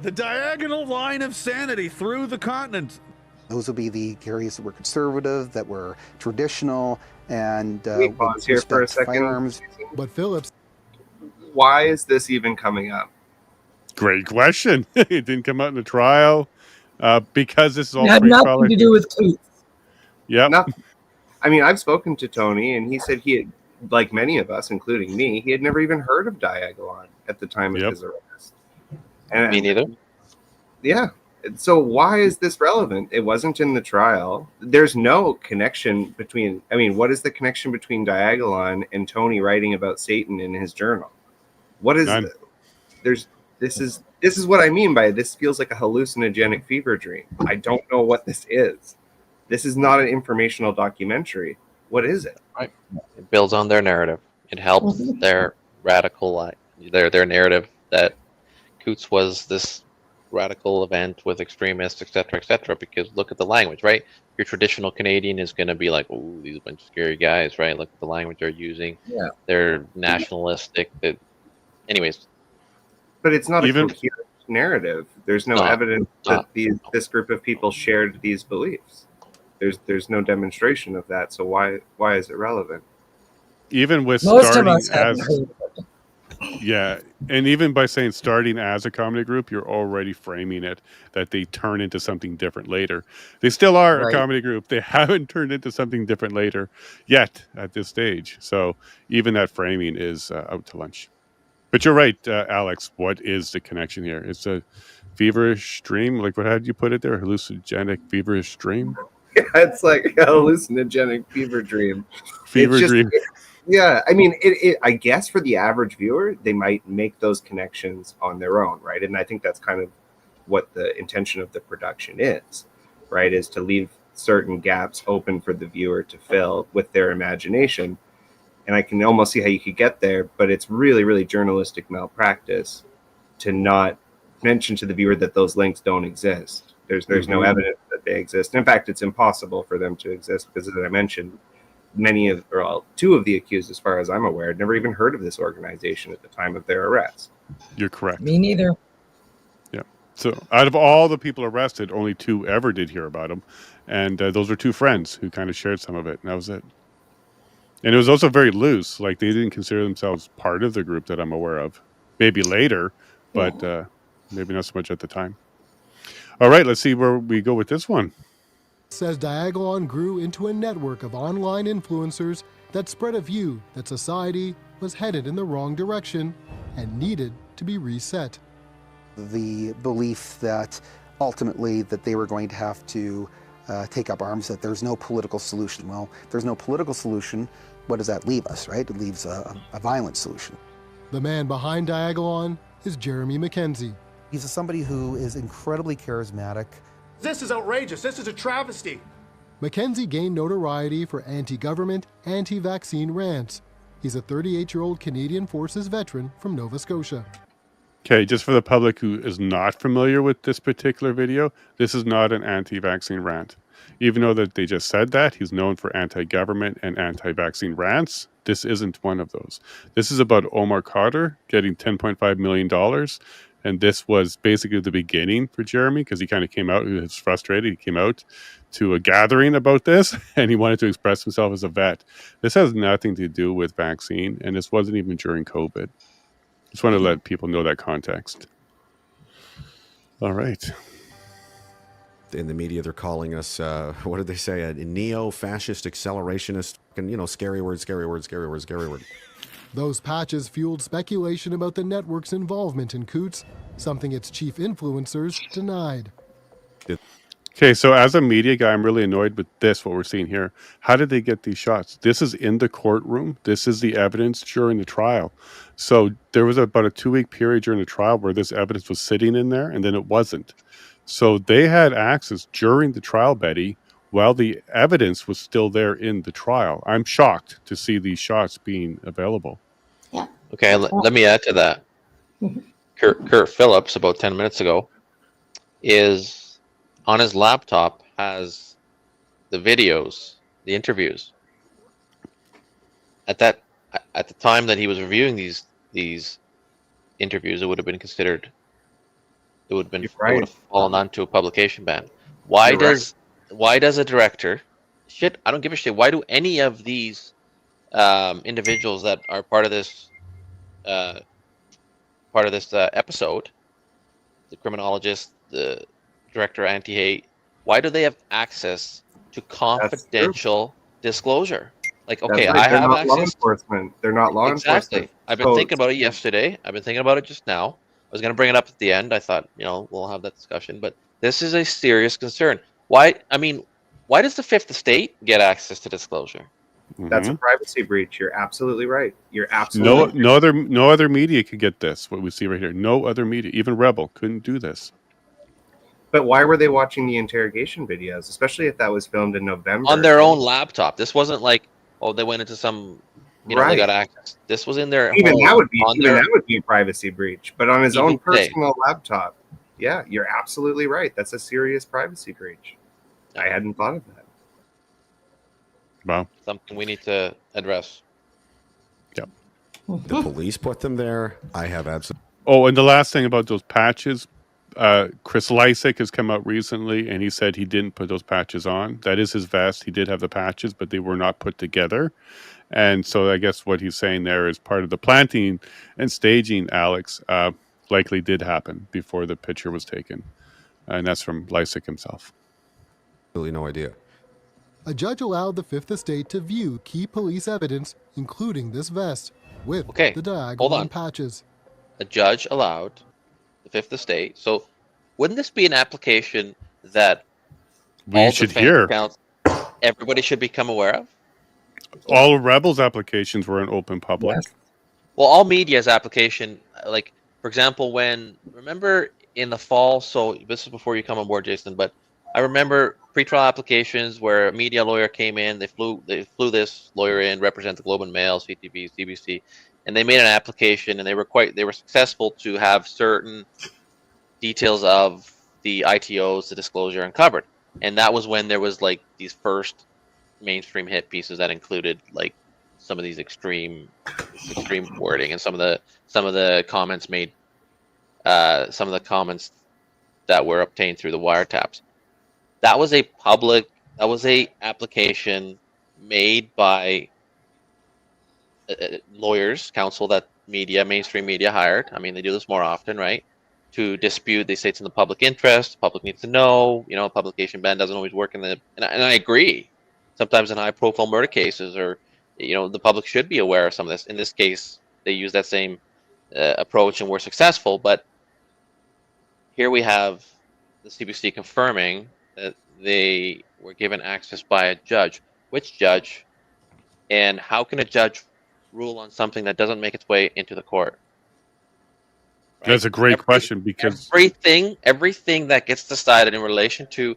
The diagonal line of sanity through the continent. Those would be the areas that were conservative, that were traditional, and Can we pause here for a second? Firearms. But Phillips, why is this even coming up? Great question. It didn't come out in the trial because this is all it had nothing to do with Coutts. Yeah. I mean, I've spoken to Tony, and he said like many of us, including me, he had never even heard of Diagolon at the time of his arrest. And Me neither. Yeah. So why is this relevant? It wasn't in the trial. There's no connection between, I mean, what is the connection between Diagolon and Tony writing about Satan in his journal? What is this is what I mean by this feels like a hallucinogenic fever dream. I don't know what this is. This is not an informational documentary. What is it? It builds on their narrative. It helps their radical, their narrative that Coutts was this radical event with extremists, etc., because look at the language, right? Your traditional Canadian is going to be like, oh, these are a bunch of scary guys, right? Look at the language they're using. Yeah. They're nationalistic. Anyways. But it's not a coherent narrative. There's no evidence that this group of people shared these beliefs. There's no demonstration of that. So why is it relevant? Even with Most starting of us haven't as heard. yeah, and even by saying starting as a comedy group, you're already framing it that they turn into something different later. They still are a Right. comedy group. They haven't turned into something different later yet at this stage. So even that framing is out to lunch. But you're right, Alex. What is the connection here? It's a feverish dream. Like, what had you put it there? Hallucinogenic feverish dream. It's like a hallucinogenic fever dream. Fever It's just, dream. Yeah, I mean, I guess for the average viewer, they might make those connections on their own, right? And I think that's kind of what the intention of the production is, right? Is to leave certain gaps open for the viewer to fill with their imagination. And I can almost see how you could get there, but it's really, really journalistic malpractice to not mention to the viewer that those links don't exist. There's no evidence that they exist. In fact, it's impossible for them to exist because, as I mentioned, two of the accused, as far as I'm aware, had never even heard of this organization at the time of their arrest. You're correct. Me neither. Yeah. So out of all the people arrested, only 2 ever did hear about him. And those were 2 friends who kind of shared some of it. And that was it. And it was also very loose. Like, they didn't consider themselves part of the group that I'm aware of. Maybe later, but maybe not so much at the time. All right, let's see where we go with this one. Says Diagolon grew into a network of online influencers that spread a view that society was headed in the wrong direction and needed to be reset. The belief that ultimately that they were going to have to take up arms, that there's no political solution. Well, if there's no political solution, what does that leave us, right? It leaves a violent solution. The man behind Diagolon is Jeremy McKenzie. He's somebody who is incredibly charismatic. This is outrageous. This is a travesty. McKenzie gained notoriety for anti-government, anti-vaccine rants. He's a 38-year-old Canadian Forces veteran from Nova Scotia. Okay, just for the public who is not familiar with this particular video, this is not an anti-vaccine rant. Even though that they just said that, he's known for anti-government and anti-vaccine rants. This isn't one of those. This is about Omar Khadr getting $10.5 million. And this was basically the beginning for Jeremy because he kind of came out, he was frustrated. He came out to a gathering about this and he wanted to express himself as a vet. This has nothing to do with vaccine, and this wasn't even during COVID. Just want to let people know that context. All right. In the media, they're calling us, what did they say? A neo-fascist accelerationist. And, scary word, scary word, scary word, scary word. Those patches fueled speculation about the network's involvement in Coutts, something its chief influencers denied. Okay, so as a media guy, I'm really annoyed with this, what we're seeing here. How did they get these shots? This is in the courtroom. This is the evidence during the trial. So there was about a 2-week period during the trial where this evidence was sitting in there, and then it wasn't. So they had access during the trial, Betty, while the evidence was still there in the trial. I'm shocked to see these shots being available. Yeah. Okay, let me add to that. Kurt Phillips, about 10 minutes ago, is on his laptop, has the videos, the interviews. At the time that he was reviewing these interviews, it would have been considered. It would have fallen onto a publication ban. Why does a director? Shit, I don't give a shit. Why do any of these individuals that are part of this episode, the criminologist, the director anti-hate, why do they have access to confidential disclosure? Like, That's okay, right. I They're have not law access. enforcement. They're not law Exactly. enforcement. I've been So- thinking about it yesterday. I've been thinking about it just now. I was going to bring it up at the end. I thought, we'll have that discussion. But this is a serious concern. Why does the Fifth Estate get access to disclosure? That's a privacy breach. You're absolutely right. You're absolutely No other media could get this. What we see right here, no other media, even Rebel, couldn't do this. But why were they watching the interrogation videos, especially if that was filmed in November? On their own laptop. This wasn't like, they went into some, they Right. got access. This was in their Even home, that would be on that would be a privacy breach. But on his Even own today. personal laptop, yeah, you're absolutely right. That's a serious privacy breach. I hadn't thought of that. Wow. Something we need to address. Yep. The police put them there. I have absolutely. Oh, and the last thing about those patches, Chris Lysick has come out recently, and he said he didn't put those patches on. That is his vest. He did have the patches, but they were not put together. And so I guess what he's saying there is part of the planting and staging, Alex, likely did happen before the picture was taken. And that's from Lysick himself. Really no idea. A judge allowed the Fifth Estate to view key police evidence, including this vest, with the hold diagonal on. patches. A judge allowed the Fifth Estate. So wouldn't this be an application that We should hear. Everybody should become aware of? All Rebels applications were in open public. Well, all media's application, like, for example, remember in the fall, so this is before you come on board, Jason, but I remember pretrial applications where a media lawyer came in, they flew this lawyer in, represent the Globe and Mail, CTV, CBC, and they made an application, and they were successful to have certain details of the ITOs, the disclosure, uncovered. And that was when there was like these first mainstream hit pieces that included like some of these extreme wording and some of the comments made, some of the comments that were obtained through the wiretaps. That was a application made by lawyers, counsel that mainstream media hired. I mean, they do this more often, right? To dispute, they say it's in the public interest. The public needs to know. Publication ban doesn't always work and I agree. Sometimes in high-profile murder cases, or the public should be aware of some of this. In this case, they use that same approach and were successful. But here we have the CBC confirming that they were given access by a judge. Which judge? And how can a judge rule on something that doesn't make its way into the court? Right? That's a great question, because everything that gets decided in relation to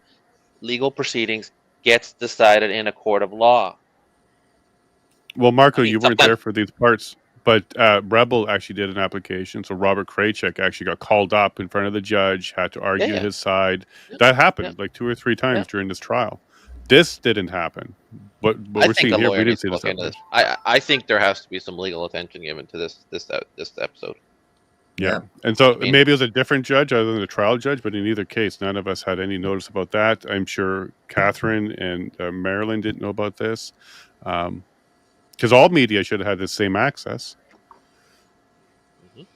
legal proceedings gets decided in a court of law. Well, Marco, you weren't there for these parts, but Rebel actually did an application. So Robert Kraychik actually got called up in front of the judge, had to argue his side. That happened like 2 or 3 times during this trial. This didn't happen. But we're seeing here, we didn't see this. I think there has to be some legal attention given to this episode. Yeah. And so maybe it was a different judge other than the trial judge, but in either case, none of us had any notice about that. I'm sure Catherine and Marilyn didn't know about this, because all media should have had the same access.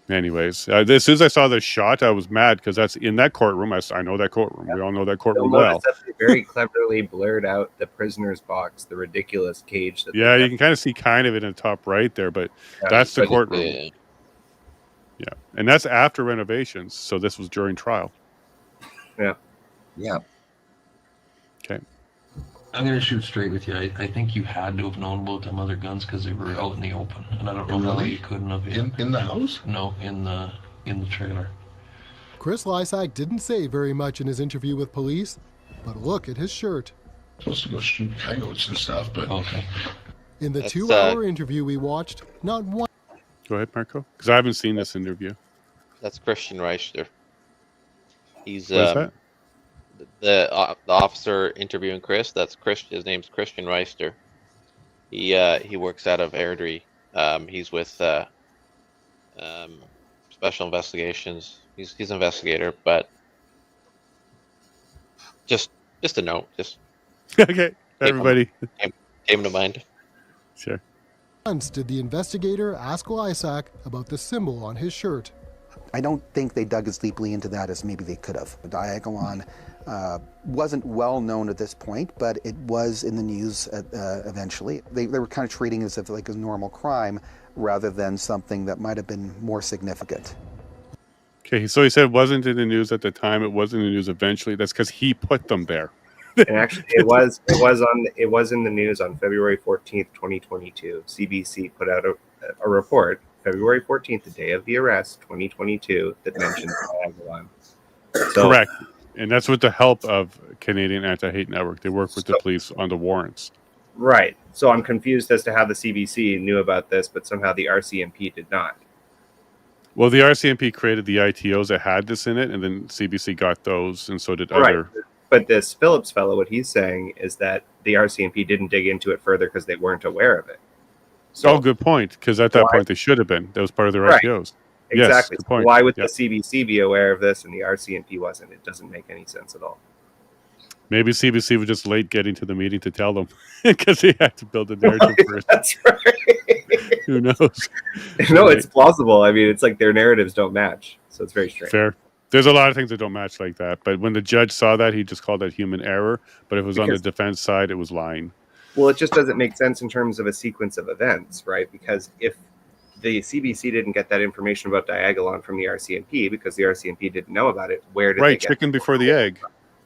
Anyways, as soon as I saw this shot, I was mad because that's in that courtroom. I know that courtroom. We all know that courtroom You'll well. notice that they very cleverly blurred out the prisoner's box, the ridiculous cage. That Yeah, you can kind of see kind of it in the top right there, but that's the courtroom. Yeah, and that's after renovations, so this was during trial. Yeah. Okay. I'm going to shoot straight with you. I think you had to have known about them other guns because they were out in the open, and I don't know how you couldn't have. In the house? No, in the trailer. Chris Lysak didn't say very much in his interview with police, but look at his shirt. Supposed to go shoot coyotes and stuff, but okay. In the 2-hour interview we watched, not one. Go ahead, Marco, because I haven't seen this interview. That's Christian Reichter. He's what is that? The officer interviewing Chris. That's His name's Christian Reichter. He works out of Airdrie. He's with special investigations. He's an investigator, but just a note. Just okay, everybody came to mind. Sure. Once did the investigator ask Lysak about the symbol on his shirt. I don't think they dug as deeply into that as maybe they could have. Diagolon wasn't well known at this point, but it was in the news eventually. They were kind of treating it as if like a normal crime rather than something that might have been more significant. Okay, so he said it wasn't in the news at the time. It was in the news eventually. That's because he put them there. And actually, it was in the news on February 14th, 2022. CBC put out a report, February 14th, the day of the arrest, 2022, that mentioned Diagolon. So, correct. And that's with the help of Canadian Anti-Hate Network. They work with the police on the warrants. Right. So I'm confused as to how the CBC knew about this, but somehow the RCMP did not. Well, the RCMP created the ITOs that had this in it, and then CBC got those, and so did other. Right. But this Phillips fellow, what he's saying is that the RCMP didn't dig into it further because they weren't aware of it. So, good point, because at that point they should have been. That was part of their Right. ITOs. Exactly. Yes, good point. Why would Yeah. the CBC be aware of this and the RCMP wasn't? It doesn't make any sense at all. Maybe CBC was just late getting to the meeting to tell them because he had to build the narrative first. That's right. Who knows? No, it's plausible. I mean, it's like their narratives don't match. So it's very strange. Fair. There's a lot of things that don't match like that. But when the judge saw that, he just called that human error. But if it was on the Because- defense side, it was lying. Well, it just doesn't make sense in terms of a sequence of events, right? Because if the CBC didn't get that information about Diagolon from the RCMP because the RCMP didn't know about it, where did they Right, get chicken before the egg.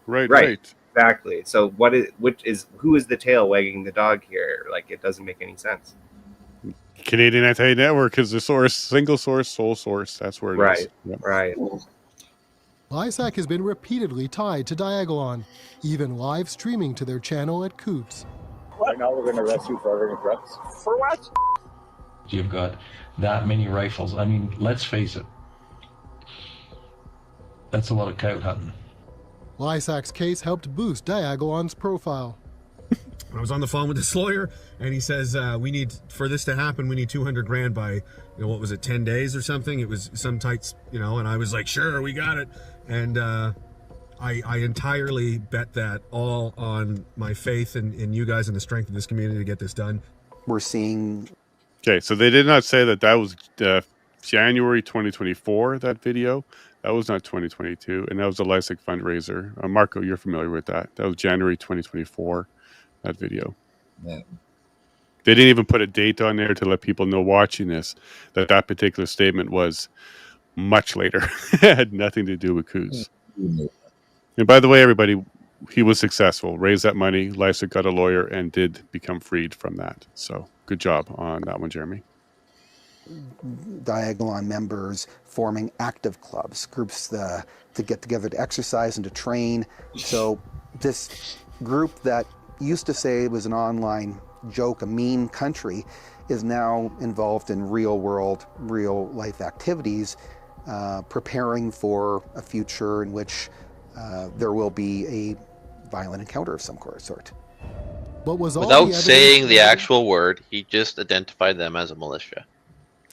Right. Exactly. So who is the tail wagging the dog here? Like, it doesn't make any sense. Canadian Anti-Hate Network is the source, single source, sole source. That's where it is. Yep. Right. Lysac has been repeatedly tied to Diagolon, even live streaming to their channel at Coutts. Right now we're going to arrest you for having threats. For what? You've got that many rifles. I mean, let's face it. That's a lot of coyote hunting. Lysac's case helped boost Diagolon's profile. I was on the phone with this lawyer, and he says, we need, for this to happen, we need 200 grand by, what was it, 10 days or something? It was some tight, and I was like, sure, we got it. And I entirely bet that all on my faith in you guys and the strength of this community to get this done. We're seeing... Okay, so they did not say that was January 2024, that video. That was not 2022, and that was the Lysac fundraiser. Marco, you're familiar with that. That was January 2024, that video. Yeah. They didn't even put a date on there to let people know watching this that particular statement was much later. It had nothing to do with Coutts. Mm-hmm. And by the way, everybody, he was successful. Raised that money. Lysac got a lawyer and did become freed from that. So good job on that one, Jeremy. Diagolon members forming active clubs, groups to get together to exercise and to train. So this group that used to say it was an online joke, a meme country, is now involved in real world, real life activities, preparing for a future in which there will be a violent encounter of some sort. But was Without saying the actual word, he just identified them as a militia.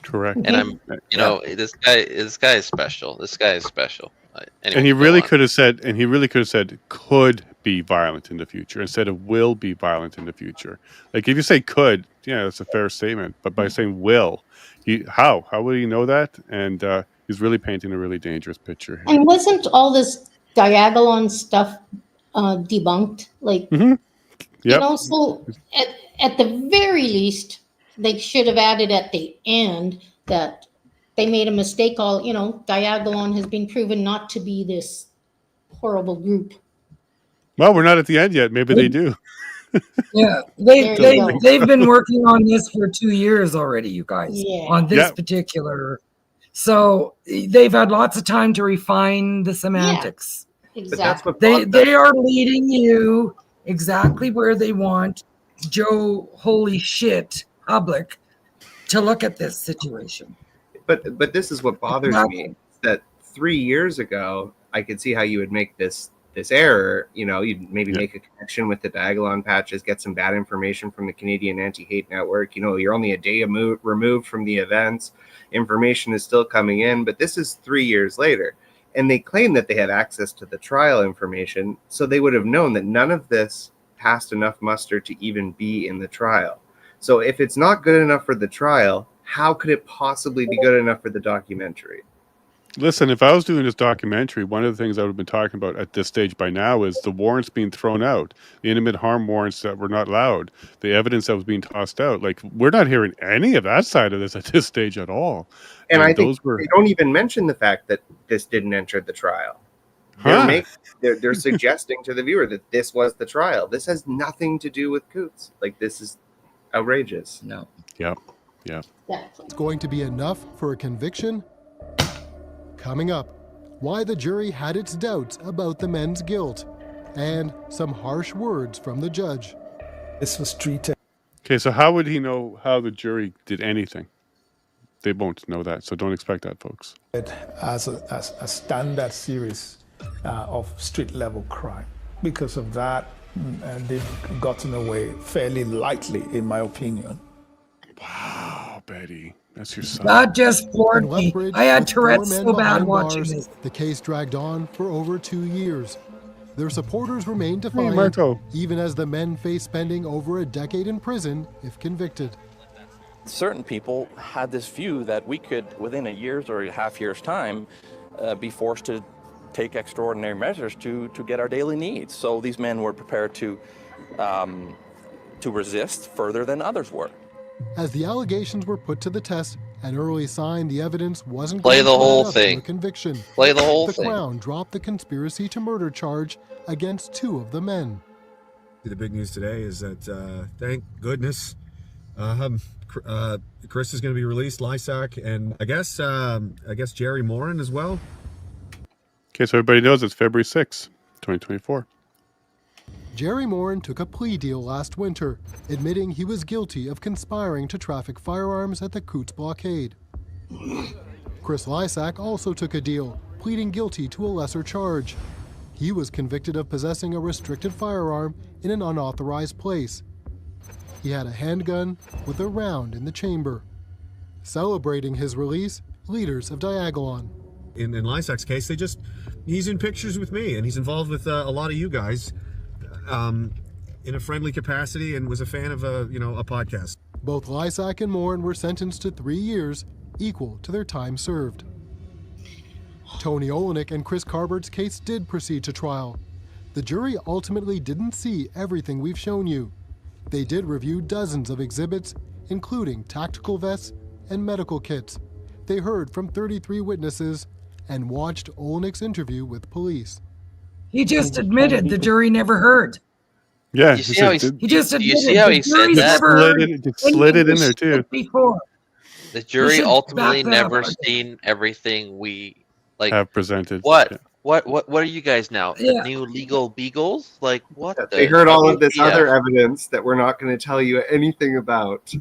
Correct. And this guy is special. This guy is special. Anyway, and he really could have said, could be violent in the future instead of will be violent in the future. Like if you say could, yeah, that's a fair statement. But by saying will, how would he know that? And he's really painting a really dangerous picture here. And wasn't all this Diagolon stuff debunked? Like, so at the very least, they should have added at the end that they made a mistake. Diagolon has been proven not to be this horrible group. Well, we're not at the end yet. Maybe they do. Yeah, they've been working on this for 2 years already, you guys. Yeah. On this particular, so they've had lots of time to refine the semantics. Yeah, exactly. They are leading you exactly where they want Joe holy shit public to look at this situation. But this is what bothers me, that 3 years ago I could see how you would make this error. You'd maybe make a connection with the Diagolon patches, get some bad information from the Canadian Anti-Hate Network. You're only a day removed from the events. Information is still coming in, but this is 3 years later. And they claim that they had access to the trial information, so they would have known that none of this passed enough muster to even be in the trial. So if it's not good enough for the trial, how could it possibly be good enough for the documentary? Listen, if I was doing this documentary, one of the things I would have been talking about at this stage by now is the warrants being thrown out, the intimate harm warrants that were not allowed, the evidence that was being tossed out. Like, we're not hearing any of that side of this at this stage at all. And I think they don't even mention the fact that this didn't enter the trial. They're suggesting to the viewer that this was the trial. This has nothing to do with Coutts. Like, this is outrageous. No. Yep. Yeah. It's going to be enough for a conviction? Coming up, why the jury had its doubts about the men's guilt, and some harsh words from the judge. This was treated. Okay, so how would he know how the jury did anything? They won't know that, so don't expect that, folks. As a standard series of street-level crime. Because of that, they've gotten away fairly lightly, in my opinion. Wow, Betty. That's your son. Not just floored me. I had Tourette's so bad watching this. The case dragged on for over 2 years. Their supporters remained defiant, Marco. even as the men faced spending over a decade in prison if convicted. Certain people had this view that we could, within a year's or a half year's time, be forced to take extraordinary measures to get our daily needs. So these men were prepared to resist further than others were. As the allegations were put to the test, an early sign the evidence wasn't Play going the to whole add up to thing. a conviction. Play the whole the thing. Crown dropped the conspiracy to murder charge against 2 of the men. The big news today is that, thank goodness, Chris is going to be released, Lysak, and I guess Jerry Morin as well. Okay, so everybody knows it's February 6th, 2024. Jerry Morin took a plea deal last winter, admitting he was guilty of conspiring to traffic firearms at the Coutts blockade. Chris Lysak also took a deal, pleading guilty to a lesser charge. He was convicted of possessing a restricted firearm in an unauthorized place. He had a handgun with a round in the chamber. Celebrating his release, leaders of Diagolon. In Lysak's case, he's in pictures with me, and he's involved with a lot of you guys in a friendly capacity, and was a fan of a podcast. Both Lysak and Morin were sentenced to 3 years, equal to their time served. Tony Olienick and Chris Carbert's case did proceed to trial. The jury ultimately didn't see everything we've shown you. They did review dozens of exhibits, including tactical vests and medical kits. They heard from 33 witnesses and watched Olienick's interview with police. He just admitted the jury never heard. Yeah, You see how he just do you admitted see how the he said jury's that? never heard slid it in there anything too. before. The We jury should ultimately back that never up. seen everything we Have presented. What? Yeah. What are you guys now? The Yeah. new legal beagles? Like what? the They heard all of this WTF? other evidence that we're not going to tell you anything about.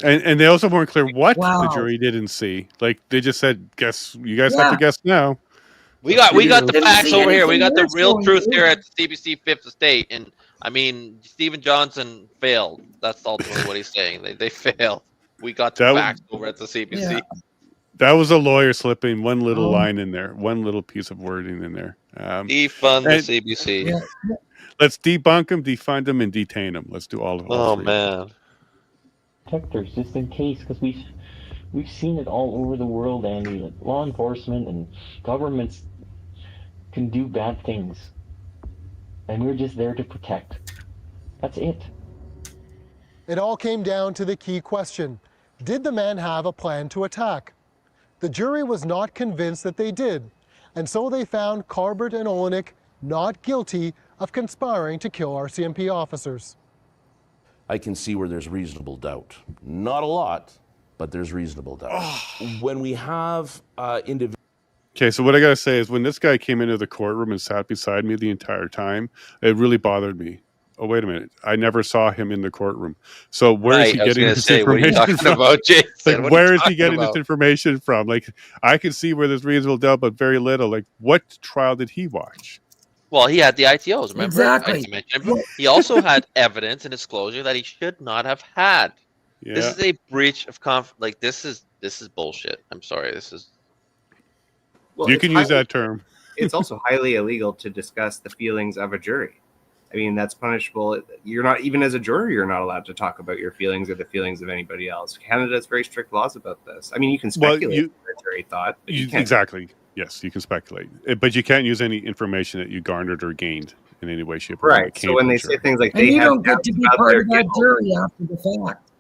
And they also weren't clear what Wow. the jury didn't see. Like, they just said, "Guess you guys have to Yeah. guess now." We got the Didn't facts see over here. We anything got the worse real going truth on. here at CBC Fifth Estate. And I mean, Stephen Johnson failed. That's ultimately what he's saying. They failed. We got the That facts over at the CBC. Yeah. That was a lawyer slipping one little Oh. line in there, one little piece of wording in there. Defund the and- CBC. Yeah. Let's debunk them, defund them, and detain them. Let's do all of all Oh three. man. Protectors, just in case, because we've seen it all over the world, Andy. That law enforcement and governments can do bad things, and we're just there to protect. That's it. It all came down to the key question. Did the men have a plan to attack? The jury was not convinced that they did, and so they found Carbert and Olienick not guilty of conspiring to kill RCMP officers. I can see where there's reasonable doubt. Not a lot, but there's reasonable doubt. When we have individuals. Okay, so what I gotta say is, when this guy came into the courtroom and sat beside me the entire time, it really bothered me. Oh, wait a minute! I never saw him in the courtroom. So where is Right, he I was getting gonna this say, what are you information talking from? about, Jason? Like, What are you where is he talking getting about? this information from? Like, I can see where there's reasonable doubt, but very little. Like, what trial did he watch? Well, he had the ITOs, remember? Exactly. I mentioned him. He also had evidence and disclosure that he should not have had. Yeah. This is a breach of like this is bullshit. I'm sorry. This is Well, You it's can use highly- that term. It's also highly illegal to discuss the feelings of a jury. I mean, that's punishable. You're not, even as a juror, you're not allowed to talk about your feelings or the feelings of anybody else. Canada has very strict laws about this. I mean, you can Well, speculate. you jury thought. But you can't. Exactly. Yes, you can speculate, but you can't use any information that you garnered or gained in any way, shape, or form. Right. So when they say things like And they you have don't get doubts to be about part their of that guilt, jury after the fact.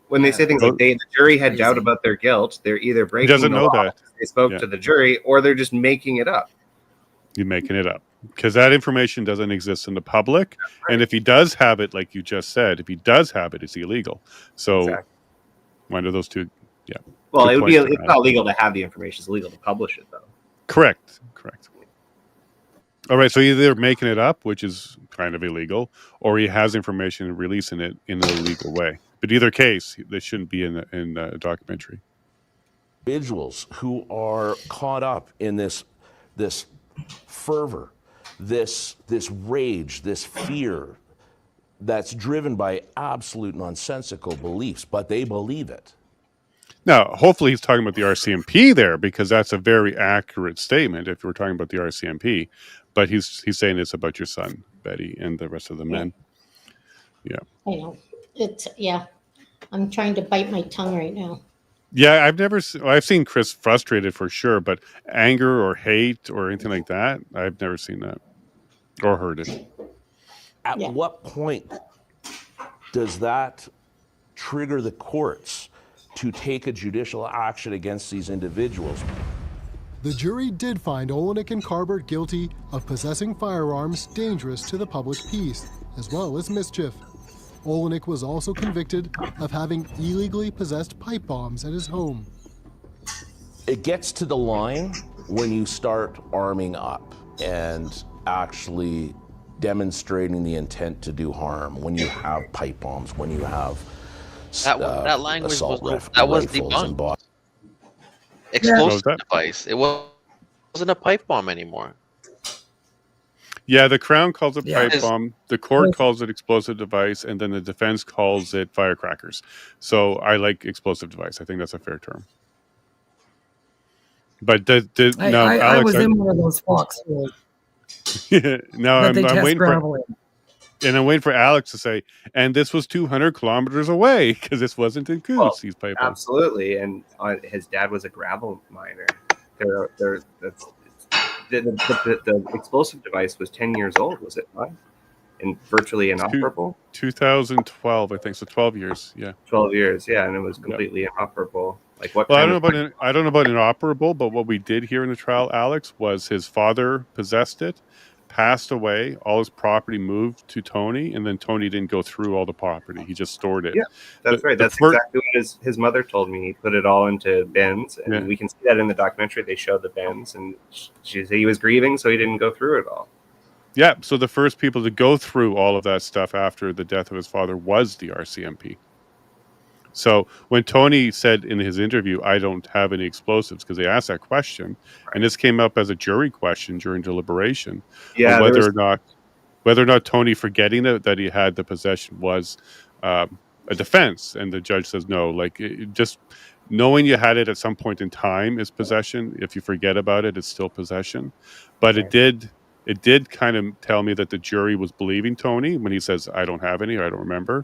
when they say things like the jury had doubt about their guilt, they're either breaking doesn't the know law that. because they spoke Yeah. to the jury, or they're just making it up. You're making it up because that information doesn't exist in the public, and if he does have it, like you just said, if he does have it, it's illegal. So, one of those two, yeah. Well, Good it would be. points It's there, not Adam. illegal to have the information; it's illegal to publish it, though. Correct. All right, so either making it up, which is kind of illegal, or he has information and releasing it in an illegal way. But either case, this shouldn't be in a documentary. Individuals who are caught up in this fervor, this rage, this fear that's driven by absolute nonsensical beliefs, but they believe it. Now, hopefully he's talking about the RCMP there, because that's a very accurate statement if we're talking about the RCMP. But he's saying this about your son, Betty, and the rest of the men. Yeah. I know. I'm trying to bite my tongue right now. Yeah, I've seen Chris frustrated for sure, but anger or hate or anything like that, I've never seen that or heard it. At what point does that trigger the courts to take a judicial action against these individuals? The jury did find Olienick and Carbert guilty of possessing firearms dangerous to the public peace, as well as mischief. Olienick was also convicted of having illegally possessed pipe bombs at his home. It gets to the line when you start arming up and actually demonstrating the intent to do harm, when you have pipe bombs, when you have that language assault was rifles debunked. and bombs. Explosive device. It wasn't a pipe bomb anymore. Yeah, the Crown calls it Yeah. pipe bomb, the court calls it explosive device, and then the defense calls it firecrackers. So I like explosive device. I think that's a fair term. But now, I Alex, was in one of those foxholes. now that they I'm test waiting gravel in. and I'm waiting for Alex to say, and this was 200 kilometers away because this wasn't in Coutts. These pipe bombs. Absolutely, and his dad was a gravel miner. The explosive device was 10 years old, was it not? And virtually inoperable? 2012, I think. So 12 years, yeah. 12 years, yeah, and it was completely inoperable. Like what? Well, I don't know about inoperable, but what we did hear in the trial, Alex, was his father possessed it, passed away, all his property moved to Tony, and then Tony didn't go through all the property. He just stored it. Yeah, that's right. That's exactly what his mother told me. He put it all into bins, and we can see that in the documentary. They show the bins, and she said he was grieving, so he didn't go through it all. Yeah, so the first people to go through all of that stuff after the death of his father was the RCMP. So when Tony said in his interview, I don't have any explosives, because they asked that question, and this came up as a jury question during deliberation, whether or not Tony forgetting that he had the possession was a defense, and the judge says no. Like, just knowing you had it at some point in time is possession. If you forget about it, it's still possession. But it did kind of tell me that the jury was believing Tony when he says, I don't have any, or I don't remember.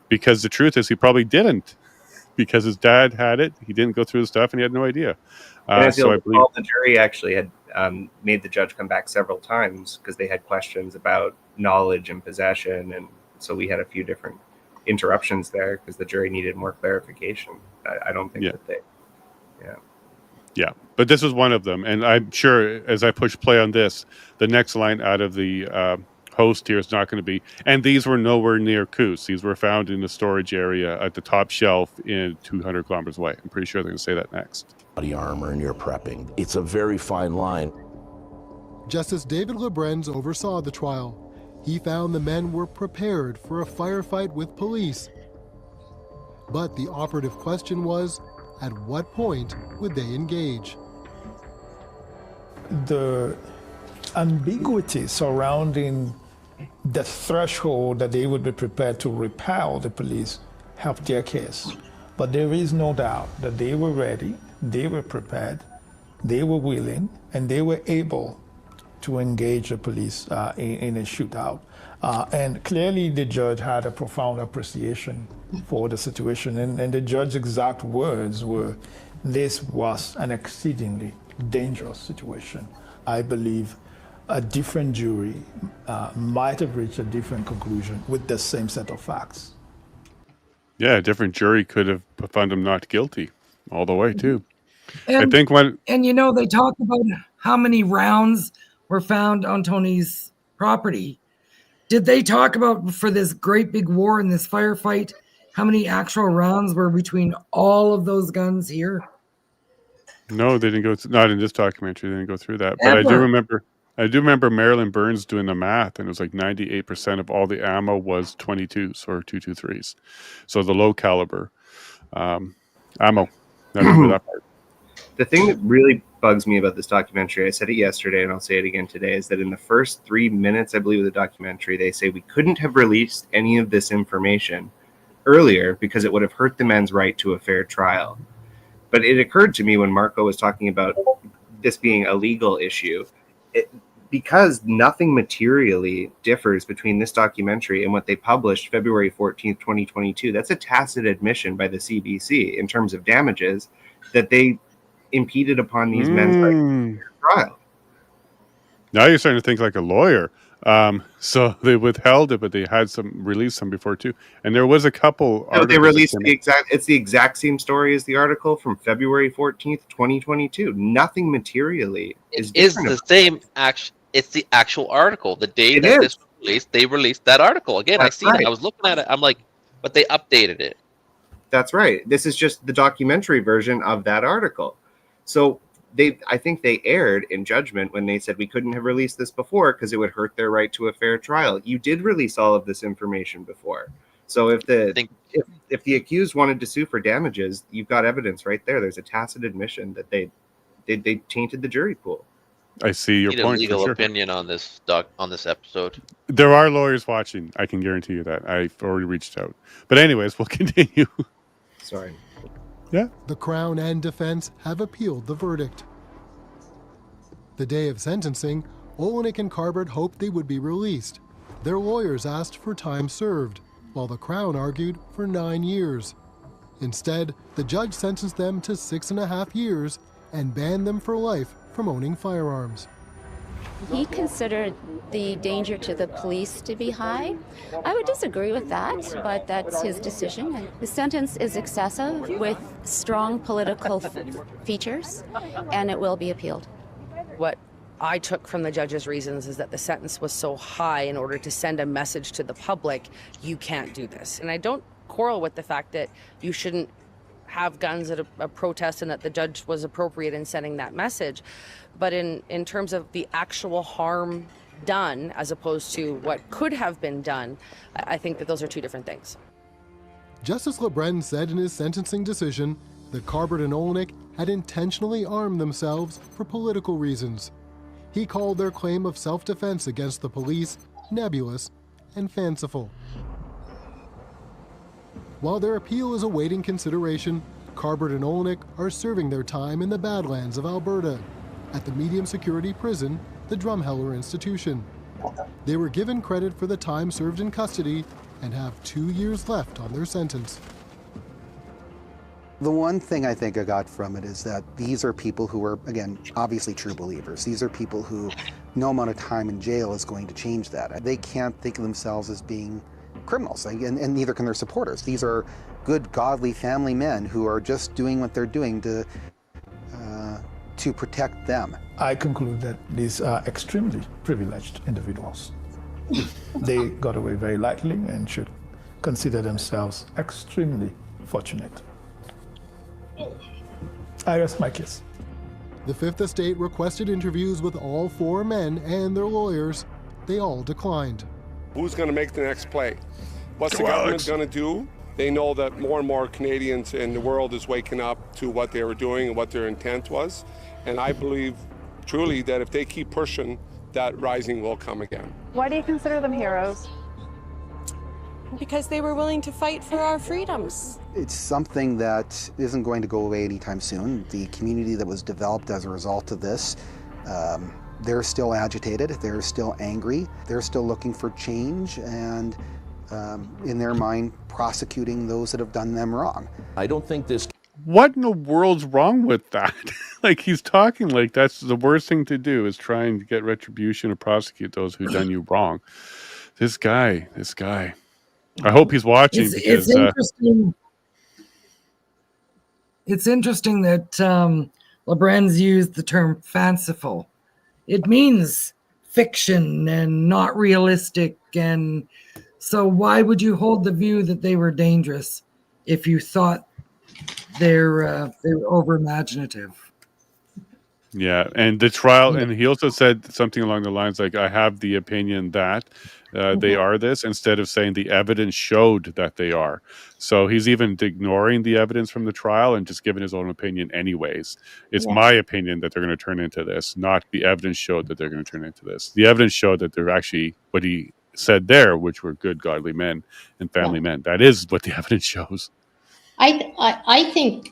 Because the truth is he probably didn't, because his dad had it. He didn't go through the stuff and he had no idea. So I believe the jury actually had made the judge come back several times because they had questions about knowledge and possession. And so we had a few different interruptions there because the jury needed more clarification. I don't think that they, Yeah, but this was one of them. And I'm sure as I push play on this, the next line out of the host here is not going to be, and these were nowhere near Coutts. These were found in the storage area at the top shelf in 200 kilometers away. I'm pretty sure they're going to say that next. Body armor and you're prepping. It's a very fine line. Justice David Lebrenz oversaw the trial. He found the men were prepared for a firefight with police. But the operative question was, at what point would they engage? The ambiguity surrounding the threshold that they would be prepared to repel the police helped their case. But there is no doubt that they were ready, they were prepared, they were willing, and they were able to engage the police in a shootout. And clearly the judge had a profound appreciation for the situation. And the judge's exact words were, this was an exceedingly dangerous situation. I believe a different jury might have reached a different conclusion with the same set of facts. Yeah, a different jury could have found him not guilty all the way too. And, I think and you know, they talk about how many rounds were found on Tony's property. Did they talk about, for this great big war and this firefight, how many actual rounds were between all of those guns here? No, they didn't go. Not in this documentary. They didn't go through that. But I do remember Marilyn Burns doing the math, and it was like 98% of all the ammo was 22s or 223s. So the low caliber ammo. I remember that part. The thing that really bugs me about this documentary, I said it yesterday and I'll say it again today, is that in the first 3 minutes, I believe, of the documentary, they say we couldn't have released any of this information earlier because it would have hurt the men's right to a fair trial. But it occurred to me when Marco was talking about this being a legal issue, because nothing materially differs between this documentary and what they published February 14th, 2022. That's a tacit admission by the CBC in terms of damages that they impeded upon these men's right to a fair trial. Now you're starting to think like a lawyer. So they withheld it, but they had released some before too. And there was a couple. No, they released it's the exact same story as the article from February 14th, 2022. Nothing materially is different. The same action. It's the actual article. The day that this was released, they released that article. Again, I see it. I was looking at it. I'm like, but they updated it. That's right. This is just the documentary version of that article. So I think they erred in judgment when they said we couldn't have released this before because it would hurt their right to a fair trial. You did release all of this information before. So if the accused wanted to sue for damages, you've got evidence right there. There's a tacit admission that they tainted the jury pool. I see your point. A legal opinion on this episode. There are lawyers watching. I can guarantee you that. I've already reached out. But anyways, we'll continue. Sorry. Yeah. The Crown and defense have appealed the verdict. The day of sentencing, Olienick and Carbert hoped they would be released. Their lawyers asked for time served, while the Crown argued for 9 years. Instead, the judge sentenced them to 6.5 years and banned them for life from owning firearms. He considered the danger to the police to be high. I would disagree with that, but that's his decision. The sentence is excessive with strong political features, and it will be appealed. What I took from the judge's reasons is that the sentence was so high in order to send a message to the public, you can't do this. And I don't quarrel with the fact that you shouldn't have guns at a protest and that the judge was appropriate in sending that message. But in terms of the actual harm done as opposed to what could have been done, I think that those are two different things. Justice LeBren said in his sentencing decision that Carbert and Olienick had intentionally armed themselves for political reasons. He called their claim of self-defense against the police nebulous and fanciful. While their appeal is awaiting consideration, Carbert and Olienick are serving their time in the Badlands of Alberta at the medium security prison, the Drumheller Institution. They were given credit for the time served in custody and have 2 years left on their sentence. The one thing I think I got from it is that these are people who are, again, obviously true believers. These are people who no amount of time in jail is going to change that. They can't think of themselves as being criminals, and neither can their supporters. These are good, godly family men who are just doing what they're doing to protect them. I conclude that these are extremely privileged individuals. They got away very lightly and should consider themselves extremely fortunate. I rest my case. The Fifth Estate requested interviews with all 4 men and their lawyers. They all declined. Who's going to make the next play? What's the government going to do? They know that more and more Canadians in the world is waking up to what they were doing and what their intent was. And I believe truly that if they keep pushing, that rising will come again. Why do you consider them heroes? Because they were willing to fight for our freedoms. It's something that isn't going to go away anytime soon. The community that was developed as a result of this, they're still agitated, they're still angry, they're still looking for change, and in their mind, prosecuting those that have done them wrong. I don't think this what in the world's wrong with that? Like, he's talking like that's the worst thing to do is try and get retribution or prosecute those who done you wrong. This guy. I hope he's watching because it's interesting. It's interesting that Lebren's used the term fanciful. It means fiction and not realistic. And so why would you hold the view that they were dangerous if you thought they were over imaginative? Yeah, and the trial, and he also said something along the lines like, I have the opinion that they are this, instead of saying the evidence showed that they are. So he's even ignoring the evidence from the trial and just giving his own opinion anyways. It's my opinion that they're going to turn into this, not the evidence showed that they're going to turn into this. The evidence showed that they're actually what he said there, which were good, godly men and family men. That is what the evidence shows. I think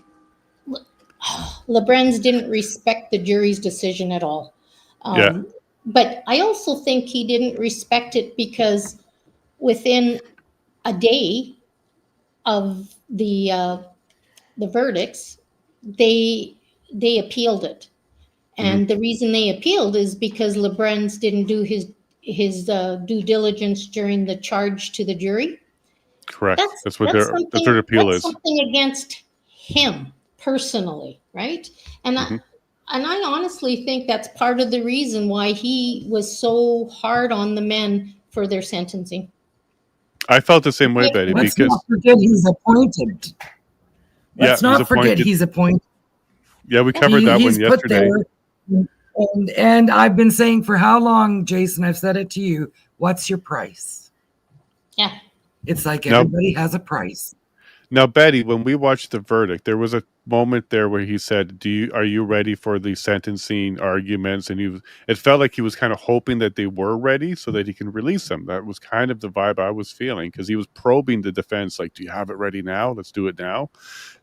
Lebren's didn't respect the jury's decision at all. But I also think he didn't respect it because within a day of the verdicts, they appealed it. And the reason they appealed is because Lebren's didn't do his due diligence during the charge to the jury. Correct. That's what their appeal is. Something against him personally, right? And I honestly think that's part of the reason why he was so hard on the men for their sentencing. I felt the same way, Betty. Let's not forget he's appointed. Let's not forget he's appointed. Yeah, we covered that one yesterday. And I've been saying for how long, Jason, I've said it to you, what's your price? Yeah. It's like everybody has a price. Now, Betty, when we watched the verdict, there was a moment there where he said, are you ready for the sentencing arguments? And it felt like he was kind of hoping that they were ready so that he can release them. That was kind of the vibe I was feeling, because he was probing the defense, like, do you have it ready now? Let's do it now.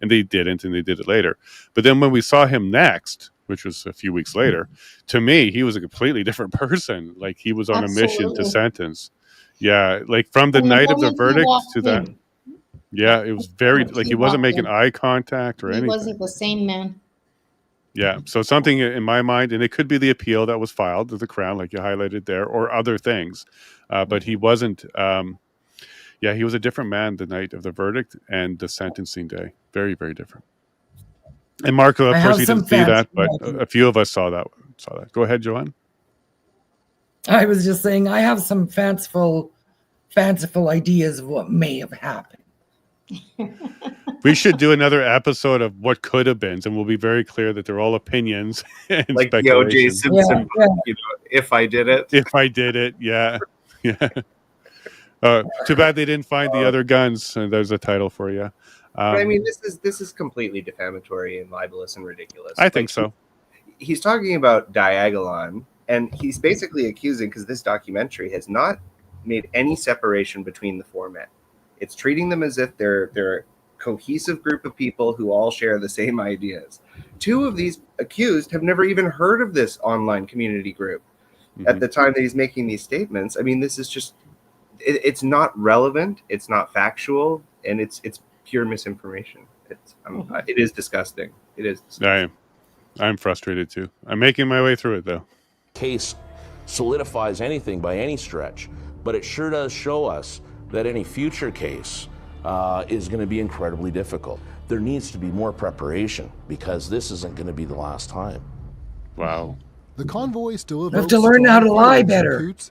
And they didn't, and they did it later. But then when we saw him next, which was a few weeks later, to me, he was a completely different person. Like, he was on a mission to sentence. Yeah, like from the night of the verdict to that. Yeah, it was very, like, he wasn't making eye contact or anything. He wasn't the same man. Yeah, so something in my mind, and it could be the appeal that was filed to the Crown, like you highlighted there, or other things. But he wasn't, he was a different man the night of the verdict and the sentencing day. Very, very different. And Marco, of course, he didn't see that, but a few of us saw that. Go ahead, Joanne. I was just saying, I have some fanciful ideas of what may have happened. We should do another episode of what could have been, and we'll be very clear that they're all opinions and like the O.J. Simpson. Yeah. You know, if I did it, yeah. Too bad they didn't find the other guns. There's a title for you. I mean, this is completely defamatory and libelous and ridiculous. I think so. He's talking about Diagolon, and he's basically accusing, because this documentary has not made any separation between the four men. It's treating them as if they're a cohesive group of people who all share the same ideas. Two of these accused have never even heard of this online community group at the time that he's making these statements. I mean, this is just, it's not relevant, it's not factual, and it's pure misinformation. It is disgusting. It is disgusting. I'm frustrated too. I'm making my way through it though. Case solidifies anything by any stretch, but it sure does show us that any future case is going to be incredibly difficult. There needs to be more preparation, because this isn't going to be the last time. Wow. The convoy still have to learn how to lie better. Coutts.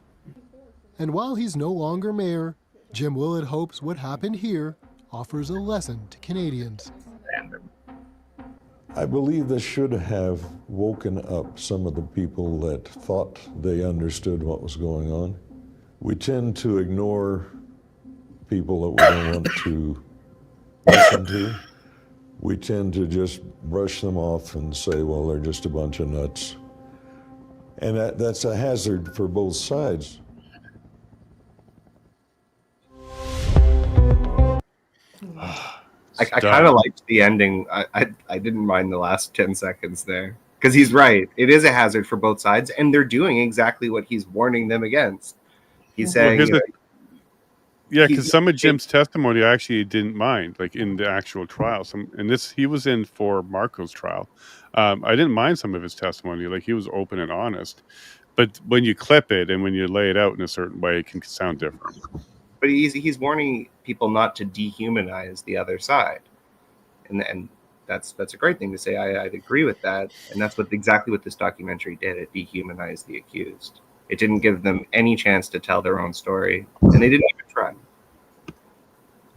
And while he's no longer mayor, Jim Willett hopes what happened here offers a lesson to Canadians. I believe this should have woken up some of the people that thought they understood what was going on. We tend to ignore people that we don't want to listen to. We tend to just brush them off and say, well, they're just a bunch of nuts. And that's a hazard for both sides. I kind of liked the ending. I didn't mind the last 10 seconds there, because he's right. It is a hazard for both sides, and they're doing exactly what he's warning them against. He's saying, Yeah, because some of Jim's testimony I actually didn't mind, like in the actual trial. He was in for Marco's trial. I didn't mind some of his testimony, like he was open and honest. But when you clip it and when you lay it out in a certain way, it can sound different. But he's warning people not to dehumanize the other side, and that's a great thing to say. I'd agree with that, and that's exactly what this documentary did. It dehumanized the accused. It didn't give them any chance to tell their own story, and they didn't even try.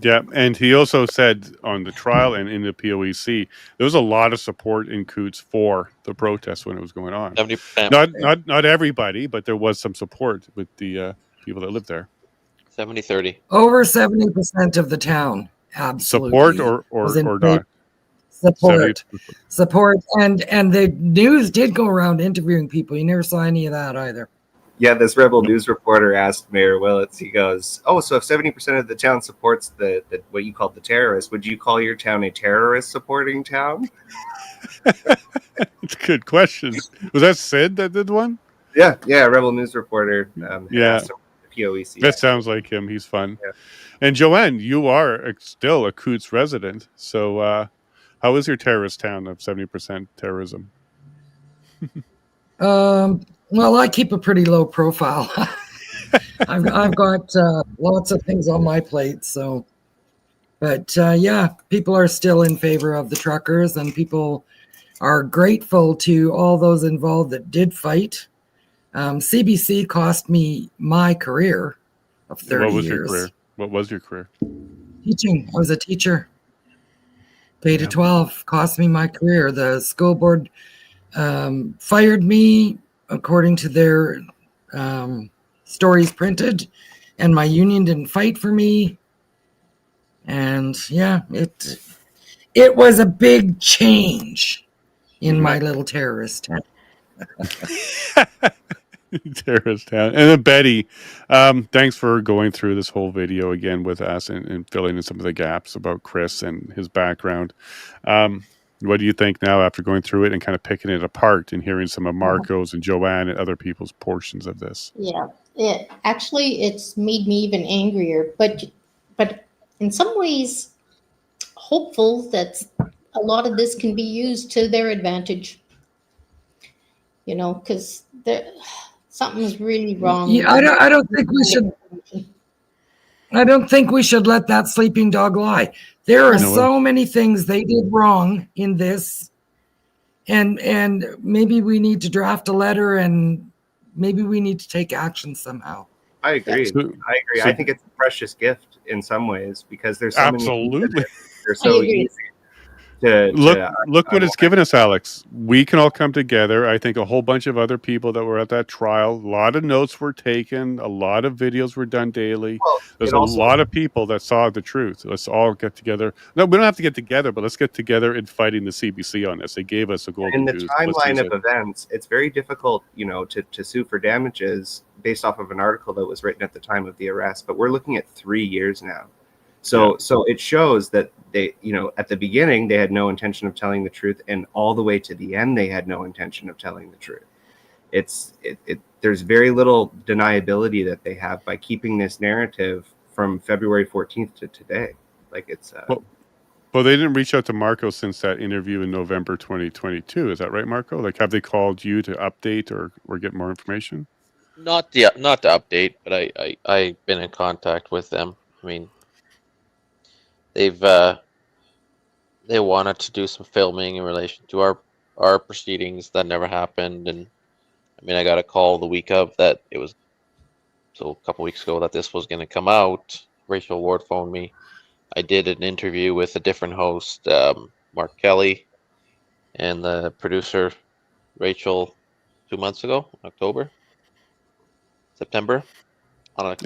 Yeah, and he also said on the trial and in the POEC, there was a lot of support in Coutts for the protest when it was going on. 70%. Not everybody, but there was some support with the people that lived there. 70-30. Over 70% of the town, absolutely. Support or not? Support, and the news did go around interviewing people. You never saw any of that either. Yeah, this Rebel News reporter asked Mayor Willits, he goes, "Oh, so if 70% of the town supports the what you called the terrorists, would you call your town a terrorist supporting town?" It's a good question. Was that Sid that did one? Yeah, Rebel News reporter. Yeah. POEC. That sounds like him. He's fun. Yeah. And Joanne, you are still a Coutts resident. So how is your terrorist town of 70% terrorism? Well, I keep a pretty low profile. I've got lots of things on my plate. So, but yeah, people are still in favor of the truckers, and people are grateful to all those involved that did fight. CBC cost me my career of 30 years. Your career? What was your career? Teaching. I was a teacher. K to 12 cost me my career. The school board fired me according to their stories printed, and my union didn't fight for me. And yeah, it was a big change in my little terrorist town. Terrorist town. And then Betty, thanks for going through this whole video again with us and filling in some of the gaps about Chris and his background. What do you think now after going through it and kind of picking it apart and hearing some of Marco's and Joanne and other people's portions of this? Yeah, it's made me even angrier, but in some ways hopeful that a lot of this can be used to their advantage. You know, because something's really wrong. Yeah, I don't think we should. I don't think we should let that sleeping dog lie. There are so many things they did wrong in this, and maybe we need to draft a letter, and maybe we need to take action somehow. I agree. I think it's a precious gift in some ways because there's so absolutely many they're so easy. Look what it's given us, Alex. We can all come together. I think a whole bunch of other people that were at that trial, a lot of notes were taken, a lot of videos were done daily. There's a lot of people that saw the truth. Let's all get together. No, we don't have to get together, but let's get together in fighting the CBC on this. They gave us a golden goose. In the timeline of events, it's very difficult, to sue for damages based off of an article that was written at the time of the arrest. But we're looking at 3 years now. So it shows that they, at the beginning, they had no intention of telling the truth, and all the way to the end, they had no intention of telling the truth. There's very little deniability that they have by keeping this narrative from February 14th to today. Like it's. Well, they didn't reach out to Marco since that interview in November 2022. Is that right, Marco? Like, have they called you to update or get more information? Not to update, but I've been in contact with them. I mean, they wanted to do some filming in relation to our proceedings. That never happened, and I mean, I got a call the week of that. It was a couple weeks ago that this was going to come out. Rachel Ward phoned me. I did an interview with a different host, Mark Kelly, and the producer Rachel 2 months ago, September, on a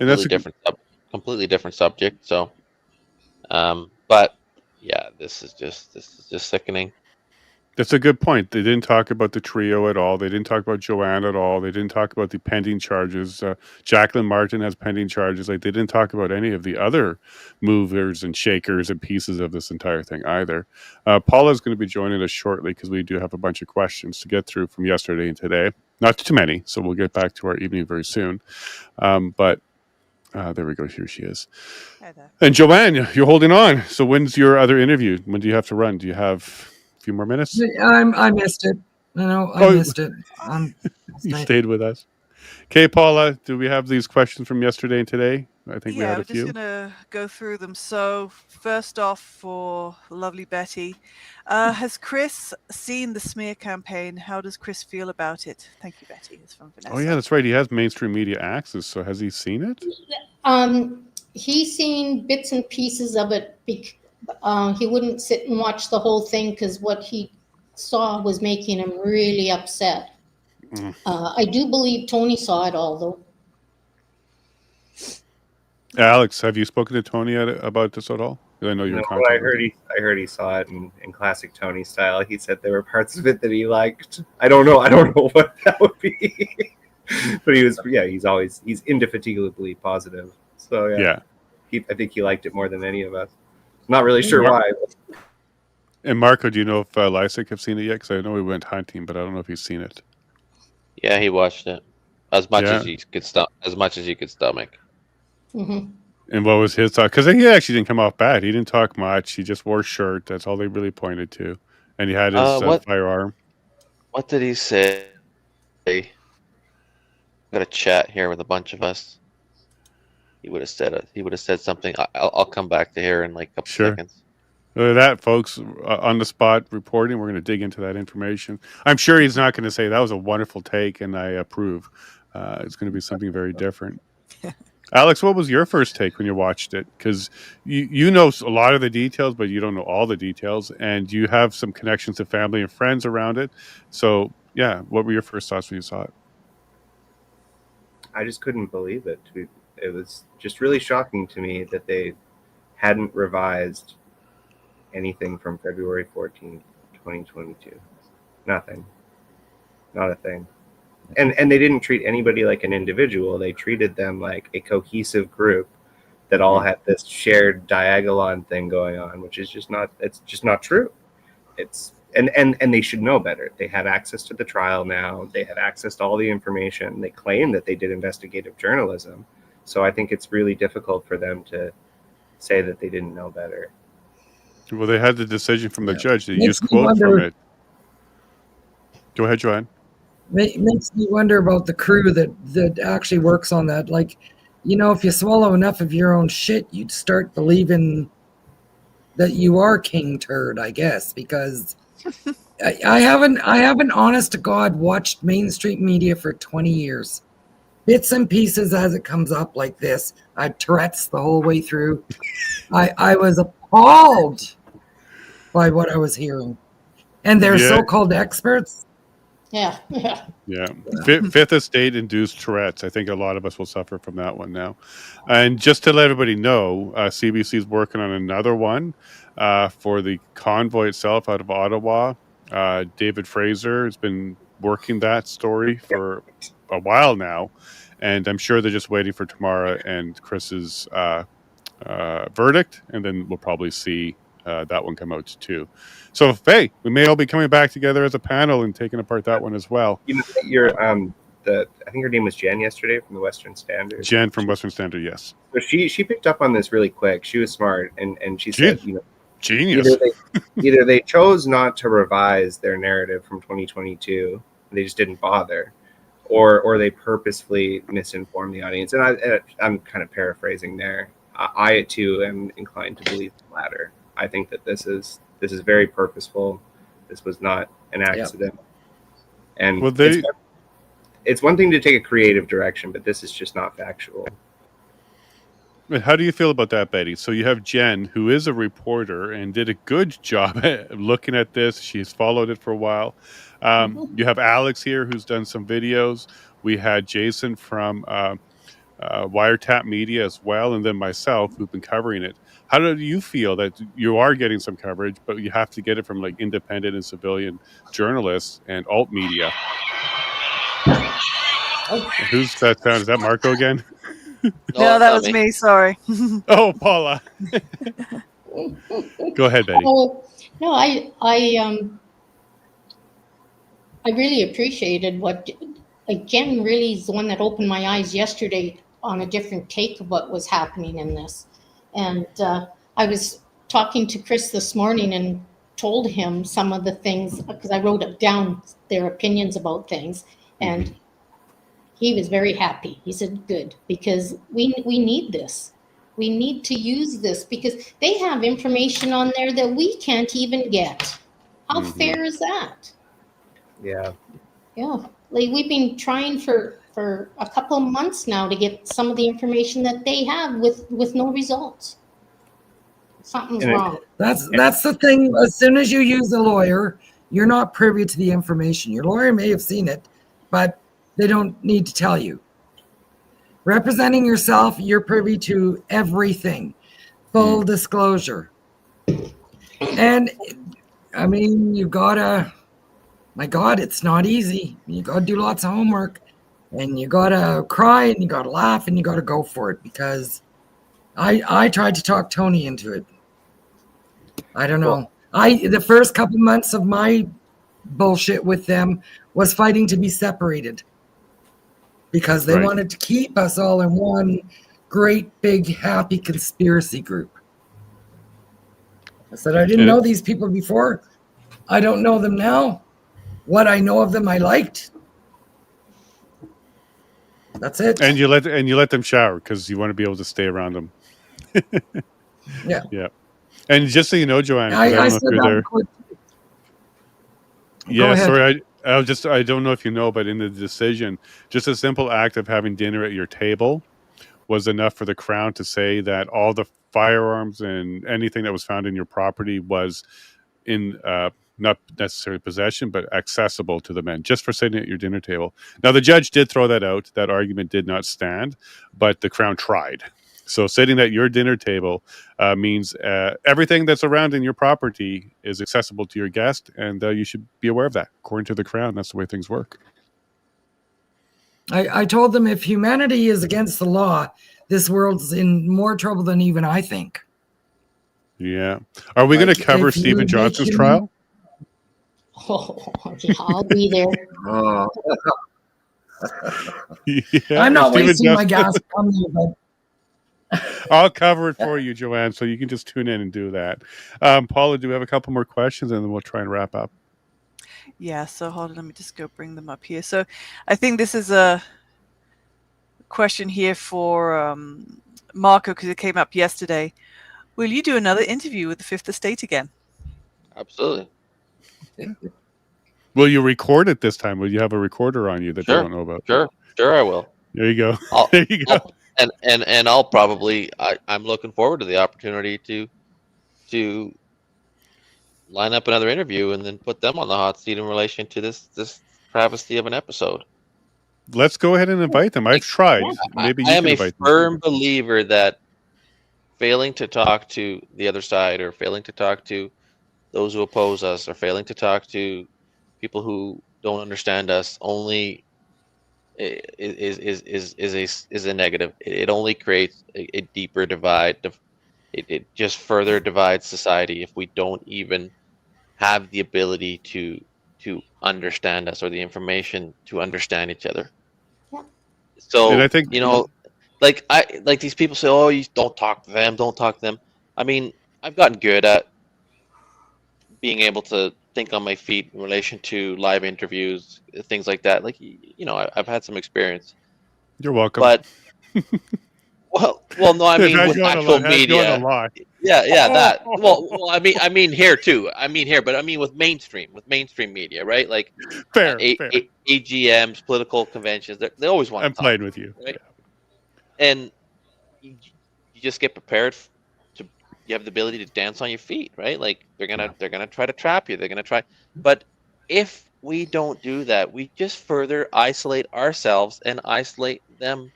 completely different subject. So. But yeah, this is just sickening. That's a good point. They didn't talk about the trio at all. They didn't talk about Joanne at all. They didn't talk about the pending charges. Jacqueline Martin has pending charges. Like, they didn't talk about any of the other movers and shakers and pieces of this entire thing either. Paula's going to be joining us shortly because we do have a bunch of questions to get through from yesterday and today. Not too many, so we'll get back to our evening very soon. But There we go. Here she is. And Joanne, you're holding on. So when's your other interview? When do you have to run? Do you have a few more minutes? I missed it. I missed it. You stayed with us. Okay, Paula, do we have these questions from yesterday and today? I think we had a few. We're just going to go through them. So first off, for lovely Betty, has Chris seen the smear campaign? How does Chris feel about it? Thank you, Betty. It's from Vanessa. Oh, yeah, that's right. He has mainstream media access. So has he seen it? He's seen bits and pieces of it. He wouldn't sit and watch the whole thing because what he saw was making him really upset. I do believe Tony saw it all, though. Alex, have you spoken to Tony about this at all? I know you're. No, I heard he saw it in classic Tony style. He said there were parts of it that he liked. I don't know what that would be. But he's indefatigably positive. So yeah. I think he liked it more than any of us. Not really sure why. And Marco, do you know if Lysick have seen it yet? Because I know he went hunting, but I don't know if he's seen it. Yeah, he watched it as much as he could stomach. Mm-hmm. And what was his thought? Because he actually didn't come off bad. He didn't talk much. He just wore a shirt. That's all they really pointed to. And he had his firearm. What did he say? I got a chat here with a bunch of us. He would have said something. I'll come back to here in like a couple seconds. That, folks, on the spot reporting, we're going to dig into that information. I'm sure he's not going to say that was a wonderful take and I approve. It's going to be something very different. Alex, what was your first take when you watched it? Because you know a lot of the details, but you don't know all the details, and you have some connections to family and friends around it. So, yeah, what were your first thoughts when you saw it? I just couldn't believe it. It was just really shocking to me that they hadn't revised anything from February 14th, 2022. Nothing. Not a thing. And they didn't treat anybody like an individual. They treated them like a cohesive group that all had this shared diagolon thing going on, which is just not true. And they should know better. They have access to the trial now. They have access to all the information. They claim that they did investigative journalism. So I think it's really difficult for them to say that they didn't know better. Well, they had the decision from the judge. They used quote from it. Go ahead, Joanne. Makes me wonder about the crew that actually works on that. Like, if you swallow enough of your own shit, you'd start believing that you are King Turd, I guess, because I haven't honest to God watched mainstream media for 20 years. Bits and pieces as it comes up like this. I had Tourette's the whole way through. I was appalled by what I was hearing. And they're so-called experts. Yeah. Fifth Estate induced Tourette's. I think a lot of us will suffer from that one now. And just to let everybody know, CBC is working on another one for the convoy itself out of Ottawa. David Fraser has been working that story for a while now, and I'm sure they're just waiting for Tamara and Chris's verdict, and then we'll probably see that one come out too. So, hey, we may all be coming back together as a panel and taking apart that one as well. I think her name was Jen yesterday from the Western Standard. Jen from Western Standard, yes. So she picked up on this really quick. She was smart, and she said, genius. Either they chose not to revise their narrative from 2022, they just didn't bother, or they purposefully misinformed the audience. And I'm kind of paraphrasing there. I too am inclined to believe the latter. I think that this is very purposeful. This was not an accident. And it's one thing to take a creative direction, but this is just not factual. But how do you feel about that, Betty? So you have Jen, who is a reporter and did a good job at looking at this. She's followed it for a while. You have Alex here, who's done some videos. We had Jason from Wiretap Media as well, and then myself, who've been covering it. How do you feel that you are getting some coverage, but you have to get it from like independent and civilian journalists and alt media? Who's that sound? Is that Marco again? No, that was me. Sorry. Oh, Paula. Go ahead, Betty. No, I really appreciated what Jen really is the one that opened my eyes yesterday on a different take of what was happening in this. And I was talking to Chris this morning and told him some of the things, because I wrote down their opinions about things, and he was very happy. He said, good, because we need this. We need to use this because they have information on there that we can't even get. How fair is that? Yeah. Yeah. Like, we've been trying for a couple of months now to get some of the information that they have with no results. Something's wrong. That's the thing. As soon as you use a lawyer, you're not privy to the information. Your lawyer may have seen it, but they don't need to tell you. Representing yourself, you're privy to everything. Full disclosure. And I mean, you gotta, my God, it's not easy. You gotta do lots of homework, and you gotta cry, and you gotta laugh, and you gotta go for it, because I tried to talk Tony into it. I don't know. The first couple months of my bullshit with them was fighting to be separated, because they wanted to keep us all in one great big happy conspiracy group. I said, I didn't know these people before. I don't know them now. What I know of them, I liked. That's it. And you let them shower because you want to be able to stay around them. Yeah. Yeah. And just so you know, Joanna, I don't know said if you're that there. quick. Yeah, sorry. I don't know if you know, but in the decision, just a simple act of having dinner at your table was enough for the Crown to say that all the firearms and anything that was found in your property was in not necessarily possession, but accessible to the men, just for sitting at your dinner table. Now, the judge did throw that out. That argument did not stand, but the Crown tried. So sitting at your dinner table means everything that's around in your property is accessible to your guest, and you should be aware of that. According to the Crown, that's the way things work. I told them if humanity is against the law, this world's in more trouble than even I think. Yeah. Are we going to cover Stephen Johnson's trial? Oh, yeah, I'll be there. Yeah, I'm not Stephen wasting my Johnson. gas on you, but I'll cover it for you, Joanne, so you can just tune in and do that. Paula, do we have a couple more questions, and then we'll try and wrap up? Yeah, so hold on, let me just go bring them up here. So I think this is a question here for Marco, because it came up yesterday. Will you do another interview with the Fifth Estate again? Absolutely. Will you record it this time? Will you have a recorder on you that they don't know about? Sure, I will. There you go. There you go. And I'll probably I'm looking forward to the opportunity to line up another interview and then put them on the hot seat in relation to this travesty of an episode. Let's go ahead and invite them. I've tried. Maybe you I can am a invite them. firm believer that failing to talk to the other side, or failing to talk to those who oppose us, or failing to talk to people who don't understand us, only is a negative. It only creates a deeper divide. It just further divides society if we don't even have the ability to understand us, or the information to understand each other. Yeah. So, And I think, like these people say, oh, you don't talk to them, don't talk to them. I mean, I've gotten good at being able to think on my feet in relation to live interviews, things like that. Like, I've had some experience. You're welcome. But well, no, I mean with actual media. Yeah, that. Well, I mean here too. But I mean with mainstream media, right? Like fair. AGMs, political conventions. They always want to talk. I'm playing with you. Right? Yeah. And you just get prepared you have the ability to dance on your feet, right? Like they're gonna try to trap you. They're gonna try, but if we don't do that, we just further isolate ourselves and isolate them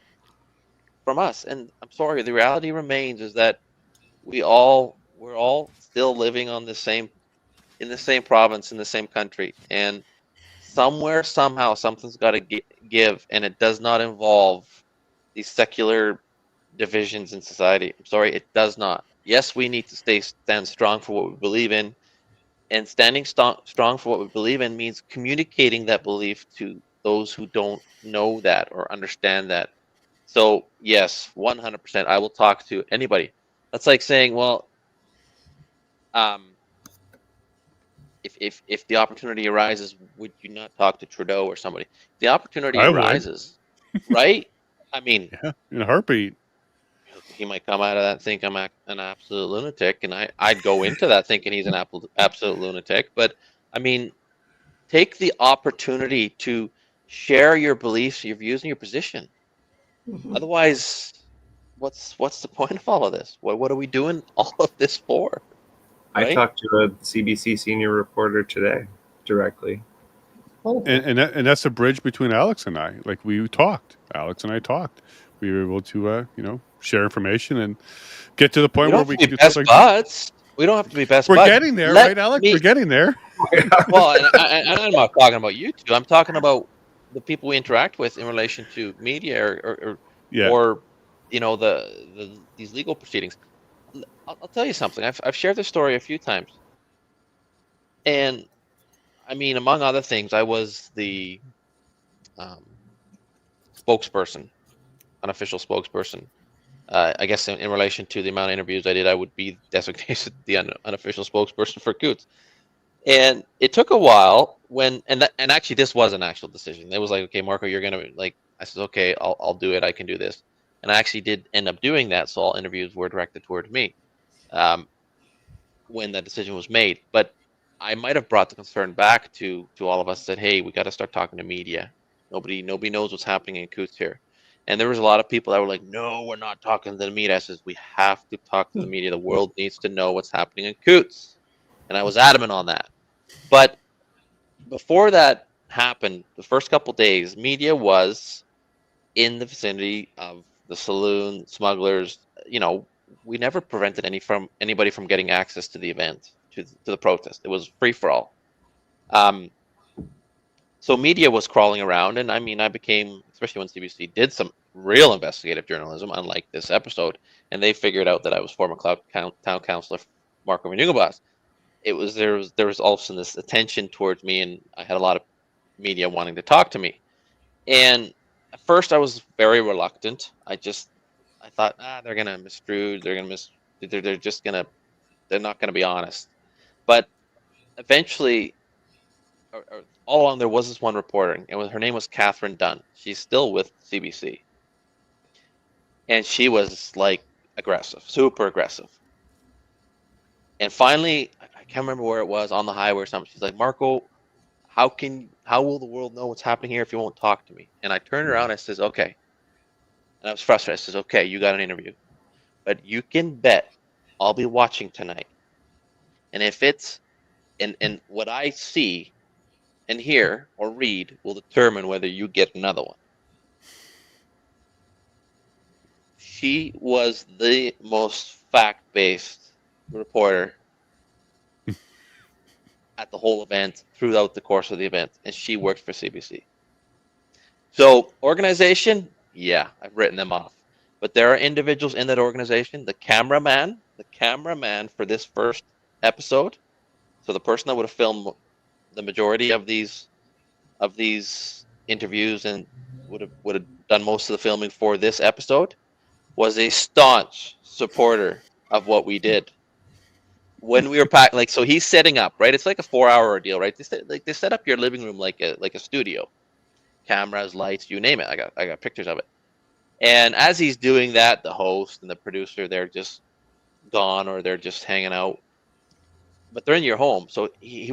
from us. And I'm sorry, the reality remains is that we're all still living in the same province, in the same country, and somewhere, somehow, something's got to give, and it does not involve these secular divisions in society. I'm sorry, it does not. Yes, we need to stand strong for what we believe in, and standing strong for what we believe in means communicating that belief to those who don't know that or understand that. So yes, 100%. I will talk to anybody. That's like saying, well, if the opportunity arises, would you not talk to Trudeau or somebody? If the opportunity I would. arises, right? I mean, Yeah, in a heartbeat. he might come out of that think I'm an absolute lunatic, and I'd go into that thinking he's an absolute lunatic. But I mean, take the opportunity to share your beliefs, your views, and your position. Otherwise, what's the point of all of this? What are we doing all of this for? I Right? talked to a CBC senior reporter today directly. And that's the bridge between Alex and I. Like we talked. Alex and I talked. We were able to share information and get to the point where we can can be do stuff best like buds. We don't have to be best We're buds. getting there, right, Alex? We're getting there. Well, and I'm not talking about you two. I'm talking about the people we interact with in relation to media or these legal proceedings. I'll tell you something. I've shared this story a few times, and I mean, among other things, I was the spokesperson, unofficial spokesperson. I guess in relation to the amount of interviews I did, I would be designated the unofficial spokesperson for Coutts. And it took a while and actually this was an actual decision. It was like, okay, Marco, you're gonna I said, okay, I'll do it. I can do this. And I actually did end up doing that. So all interviews were directed towards me when that decision was made. But I might have brought the concern back to all of us. Said, hey, we got to start talking to media. Nobody knows what's happening in Coutts here. And there was a lot of people that were like, no, we're not talking to the media. I says, we have to talk to the media. The world needs to know what's happening in Coutts. And I was adamant on that. But before that happened, the first couple days, media was in the vicinity of the saloon, smugglers. We never prevented anybody from getting access to the event, to the protest. It was free for all. So media was crawling around, and I mean, I became, especially when CBC did some real investigative journalism, unlike this episode, and they figured out that I was former town councillor Marco Huigenbos. There was all of a sudden this attention towards me, and I had a lot of media wanting to talk to me. And at first, I was very reluctant. I thought, they're gonna misstrude, they're not gonna be honest. But eventually, all along, there was this one reporter, and her name was Catherine Dunn. She's still with CBC, and she was like aggressive, super aggressive. And finally, I can't remember where it was, on the highway or something. She's like, Marco, how will the world know what's happening here if you won't talk to me? And I turned around and I says, okay. And I was frustrated. I says, okay, you got an interview, but you can bet I'll be watching tonight. And if it's, and what I see and hear or read will determine whether you get another one. She was the most fact-based reporter at the whole event, throughout the course of the event, and she worked for CBC. So organization, yeah, I've written them off. But there are individuals in that organization, the cameraman for this first episode, so the person that would have filmed the majority of these interviews and would have done most of the filming for this episode, was a staunch supporter of what we did. When we were packed, so he's setting up, right? It's like a 4-hour ordeal, right? They set up your living room like a studio, cameras, lights, you name it. I got pictures of it. And as he's doing that, the host and the producer, they're just gone or they're just hanging out. But they're in your home. So he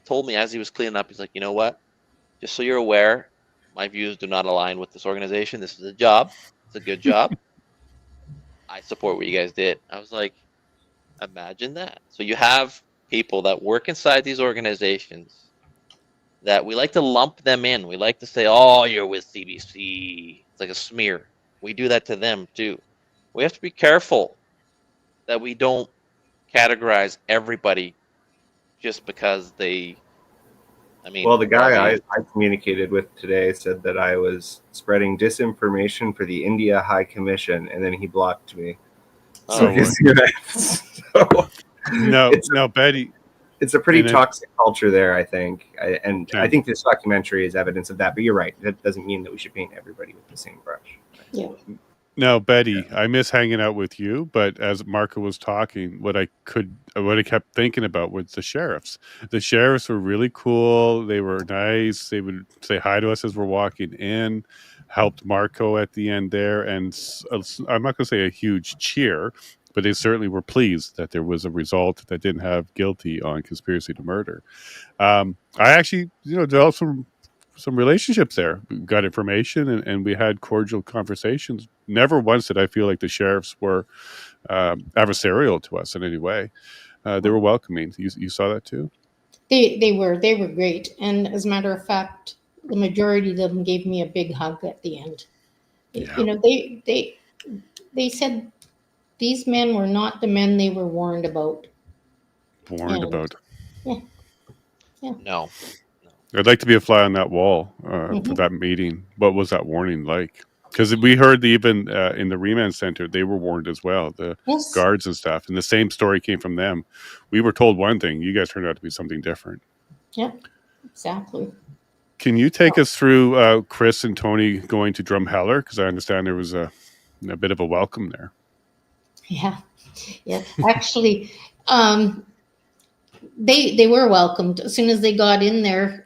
told me as he was cleaning up, he's like, you know what? Just so you're aware, my views do not align with this organization. This is a job. It's a good job. I support what you guys did. I was like, imagine that. So you have people that work inside these organizations that we like to lump them in. We like to say, oh, you're with CBC. It's like a smear. We do that to them too. We have to be careful that we don't categorize everybody just because they, well, the guy I communicated with today said that I was spreading disinformation for the India High Commission, and then he blocked me. No, Betty. It's a pretty And toxic culture there, I think. I think this documentary is evidence of that. But you're right. That doesn't mean that we should paint everybody with the same brush. Yeah. Now, Betty, I miss hanging out with you, but as Marco was talking, what I kept thinking about was the sheriffs. The sheriffs were really cool. They were nice. They would say hi to us as we're walking in, helped Marco at the end there. And I'm not going to say a huge cheer, but they certainly were pleased that there was a result that didn't have guilty on conspiracy to murder. I actually, developed some relationships there. We got information and we had cordial conversations. Never once did I feel like the sheriffs were adversarial to us in any way. They were welcoming. You saw that too? They were great. And as a matter of fact, the majority of them gave me a big hug at the end. Yeah. They said these men were not the men they were warned about. Yeah. No. I'd like to be a fly on that wall for that meeting. What was that warning like? Because we heard even in the remand center, they were warned as well, the guards and stuff. And the same story came from them. We were told one thing. You guys turned out to be something different. Yeah, exactly. Can you take us through Chris and Tony going to Drumheller? Because I understand there was a bit of a welcome there. Yeah. Actually, they were welcomed. As soon as they got in there,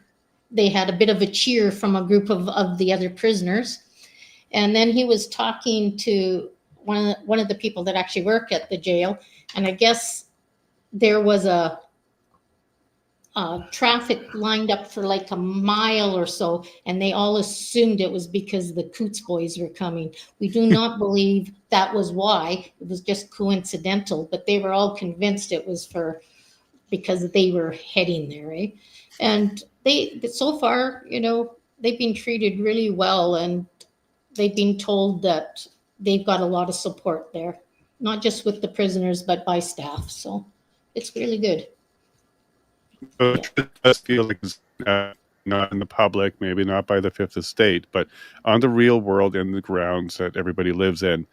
they had a bit of a cheer from a group of the other prisoners. And then he was talking to one of the people that actually work at the jail. And I guess there was a traffic lined up for like a mile or so, and they all assumed it was because the Coutts boys were coming. We do not believe that was why. It was just coincidental, but they were all convinced it was because they were heading there, right? And so far, they've been treated really well, and they've been told that they've got a lot of support there, not just with the prisoners, but by staff. So it's really good. So it does feel like it's not in the public, maybe not by the Fifth Estate, but on the real world in the grounds that everybody lives in,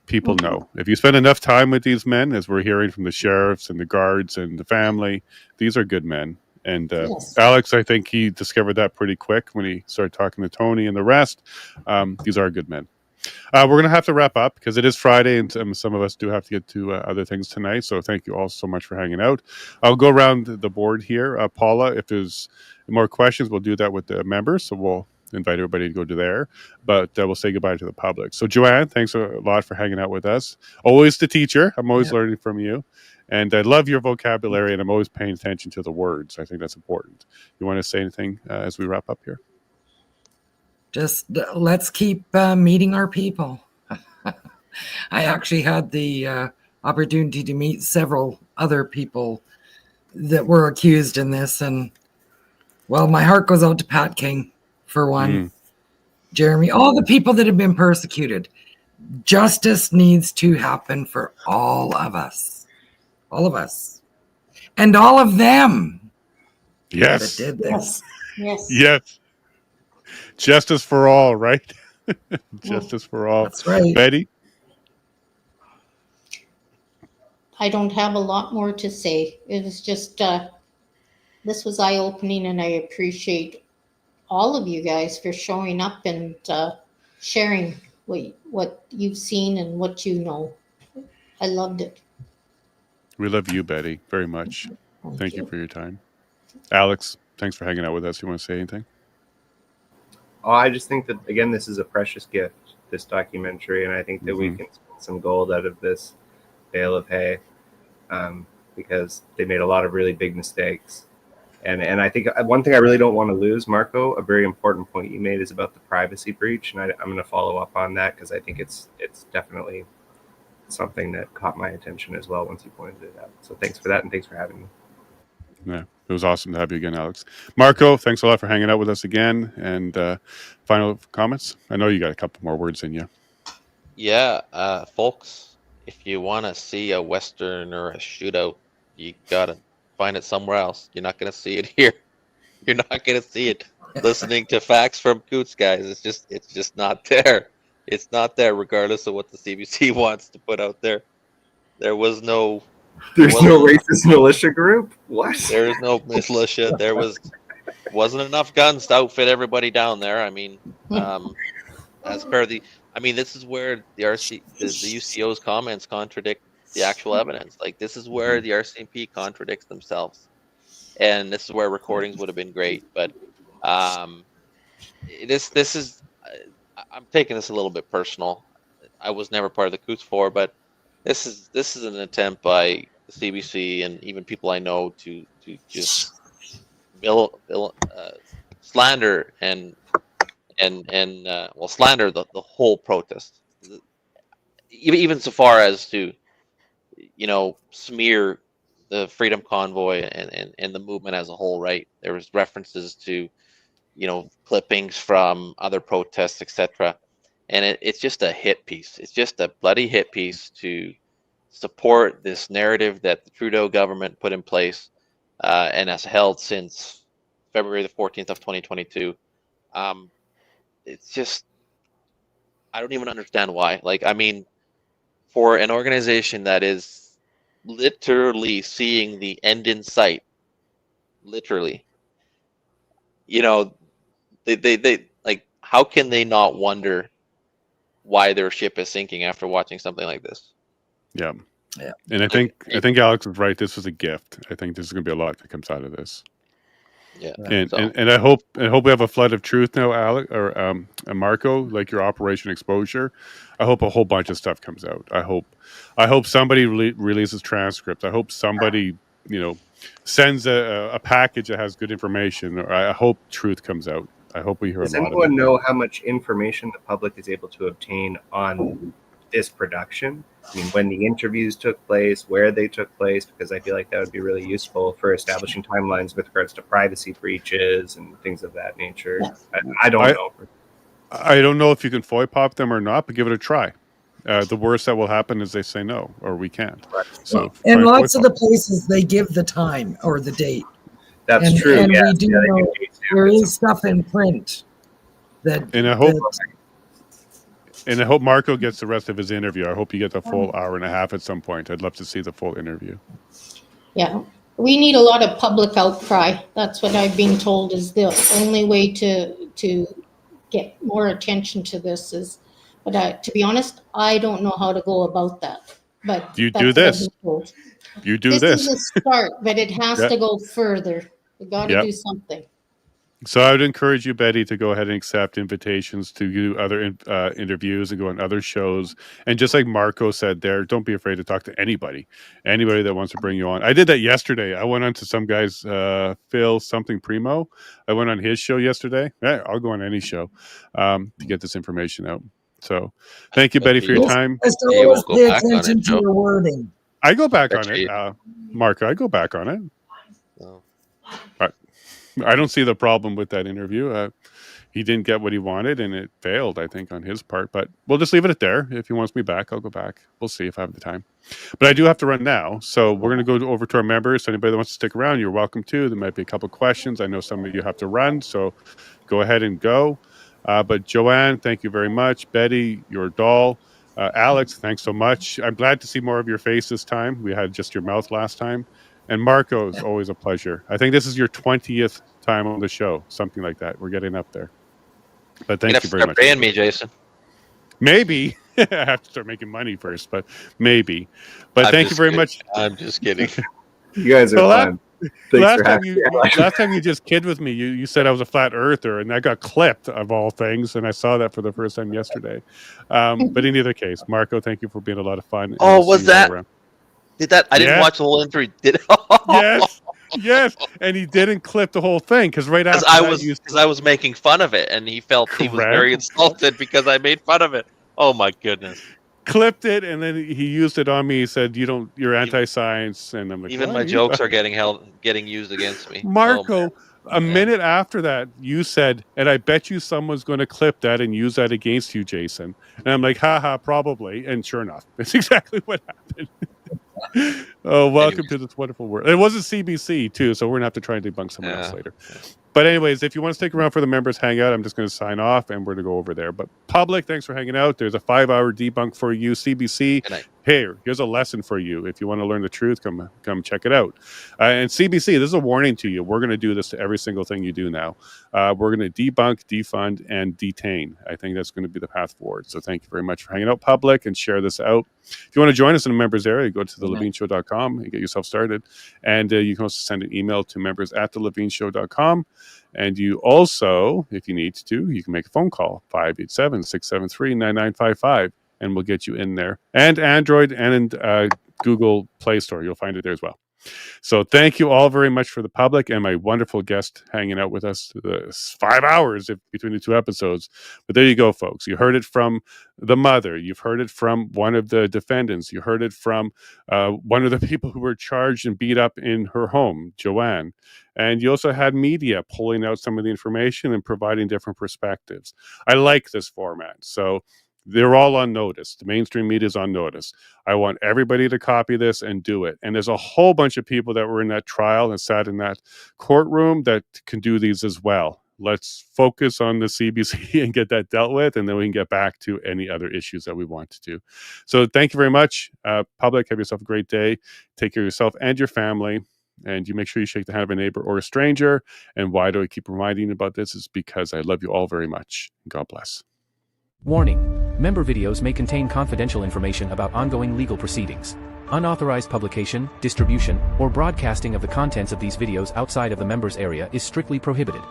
people know. If you spend enough time with these men, as we're hearing from the sheriffs and the guards and the family, these are good men. And Alex, I think he discovered that pretty quick when he started talking to Tony and the rest. These are good men. We're going to have to wrap up because it is Friday and some of us do have to get to other things tonight. So thank you all so much for hanging out. I'll go around the board here. Paula, if there's more questions, we'll do that with the members. So we'll invite everybody to go to there, but we'll say goodbye to the public. So Joanne, thanks a lot for hanging out with us. Always the teacher. I'm always learning from you. And I love your vocabulary, and I'm always paying attention to the words. I think that's important. You want to say anything as we wrap up here? Just let's keep meeting our people. I actually had the opportunity to meet several other people that were accused in this. And, well, my heart goes out to Pat King, for one. Jeremy, all the people that have been persecuted. Justice needs to happen for all of us. All of us. And all of them. Yes. That did this. Yes. Justice for all, right? Justice for all. That's right. Betty? I don't have a lot more to say. It was just, this was eye-opening, and I appreciate all of you guys for showing up and sharing what you've seen and what you know. I loved it. We love you, Betty, very much. Thank you for your time. Alex, thanks for hanging out with us. You want to say anything? Oh, I just think that, again, this is a precious gift, this documentary, and I think that we can spend some gold out of this bale of hay because they made a lot of really big mistakes. And I think one thing I really don't want to lose, Marco, a very important point you made is about the privacy breach, and I'm going to follow up on that because I think it's definitely something that caught my attention as well once you pointed it out. So thanks for that, and thanks for having me. Yeah, it was awesome to have you again, Alex. Marco, thanks a lot for hanging out with us again. And final comments? I know you got a couple more words in you. Yeah, folks, if you want to see a Western or a shootout, you got to find it somewhere else. You're not going to see it here. You're not going to see it listening to facts from Coutts, guys. It's just not there. It's not there, regardless of what the CBC wants to put out there. There was no There's no racist militia group? What? There is no militia. There wasn't enough guns to outfit everybody down there. I mean, as per the, I mean, this is where the UCO's comments contradict the actual evidence. Like, this is where the RCMP contradicts themselves, and this is where recordings would have been great. But this is, I'm taking this a little bit personal. I was never part of the Coutts 4, but this is an attempt by the CBC and even people I know to just slander and slander the whole protest, even so far as to, you know, smear the Freedom Convoy and the movement as a whole. Right, there was references to, you know, clippings from other protests, etc. And it's just a hit piece. It's just a bloody hit piece to support this narrative that the Trudeau government put in place and has held since February the 14th of 2022. It's just, I don't even understand why. Like, I mean, for an organization that is literally seeing the end in sight, literally, you know, they like, how can they not wonder why their ship is sinking after watching something like this? Yeah. And I think Alex was right. This was a gift. I think there's going to be a lot that comes out of this. Yeah. And I hope we have a flood of truth now, Alex or Marco, like your Operation Exposure. I hope a whole bunch of stuff comes out. I hope somebody releases transcripts. I hope somebody, you know, sends a package that has good information. Or I hope truth comes out. I hope we hear Does a lot of it. anyone know how much information the public is able to obtain on this production? I mean, when the interviews took place, where they took place, because I feel like that would be really useful for establishing timelines with regards to privacy breaches and things of that nature. I don't know. I don't know if you can FOI pop them or not, but give it a try. The worst that will happen is they say no, or we can't. Right. So, and lots of the places they give the time or the date. That's true. And yes. we do know there is stuff in print that. And I hope Marco gets the rest of his interview. I hope you get the full hour and a half at some point. I'd love to see the full interview. Yeah, we need a lot of public outcry. That's what I've been told is the only way to get more attention to this is. But to be honest, I don't know how to go about that. But you do this. You do this. This is a start, but it has to go further. We got to do something. So I would encourage you, Betty, to go ahead and accept invitations to do other interviews and go on other shows. And just like Marco said there, don't be afraid to talk to anybody that wants to bring you on. I did that yesterday. I went on to some guy's Phil something Primo. I went on his show yesterday. Yeah, I'll go on any show to get this information out. So thank you, Betty, for your time. Always pay attention to your wording. I go back on it, Marco. I go back on it. I don't see the problem with that interview. He didn't get what he wanted, and it failed, I think, on his part. But we'll just leave it at there. If he wants me back, I'll go back. We'll see if I have the time. But I do have to run now. So we're going to go over to our members. Anybody that wants to stick around, you're welcome to. There might be a couple questions. I know some of you have to run, so go ahead and go. But Joanne, thank you very much. Betty, your doll. Alex, thanks so much. I'm glad to see more of your face this time. We had just your mouth last time. And Marco, it's always a pleasure. I think this is your 20th time on the show, something like that. We're getting up there. But thank you very much. Paying me, Jason. Maybe. I have to start making money first, but maybe. But thank you very much. I'm just kidding. You guys are fun. Last time you just kid with me, you said I was a flat earther, and that got clipped of all things, and I saw that for the first time yesterday. But in either case, Marco, thank you for being a lot of fun. Oh, was that? Did that? I didn't watch the whole interview. Yes, and he didn't clip the whole thing because right after I was making fun of it, and he felt he was very insulted because I made fun of it. Oh my goodness! Clipped it, and then he used it on me. He said, you're anti-science," and I'm like, even my jokes are getting used against me. Marco, a minute after that, you said, "And I bet you someone's going to clip that and use that against you, Jason." And I'm like, "Haha, probably." And sure enough, that's exactly what happened. Oh, welcome to this wonderful world. It wasn't CBC too, so we're gonna have to try and debunk someone else later. But anyways, if you want to stick around for the members hangout, I'm just going to sign off and we're going to go over there. But public, thanks for hanging out. There's a 5-hour debunk for you. CBC, here's a lesson for you. If you want to learn the truth, come check it out. And CBC, this is a warning to you. We're going to do this to every single thing you do now. We're going to debunk, defund, and detain. I think that's going to be the path forward. So thank you very much for hanging out, public, and share this out. If you want to join us in the members area, go to thelevineshow.com and get yourself started. And you can also send an email to members@thelevineshow.com. And you also, if you need to, you can make a phone call, 587-673-9955, and we'll get you in there. And Android and Google Play Store, you'll find it there as well. So thank you all very much for the public and my wonderful guest hanging out with us 5 hours between the two episodes. But there you go, folks. You heard it from the mother. You've heard it from one of the defendants. You heard it from one of the people who were charged and beat up in her home, Joanne. And you also had media pulling out some of the information and providing different perspectives. I like this format. So they're all on notice. The mainstream media is on notice. I want everybody to copy this and do it. And there's a whole bunch of people that were in that trial and sat in that courtroom that can do these as well. Let's focus on the CBC and get that dealt with, and then we can get back to any other issues that we want to do. So thank you very much. Public, have yourself a great day. Take care of yourself and your family. And you make sure you shake the hand of a neighbor or a stranger. And why do I keep reminding you about this? Is because I love you all very much. God bless. Warning. Member videos may contain confidential information about ongoing legal proceedings. Unauthorized publication, distribution, or broadcasting of the contents of these videos outside of the members area is strictly prohibited.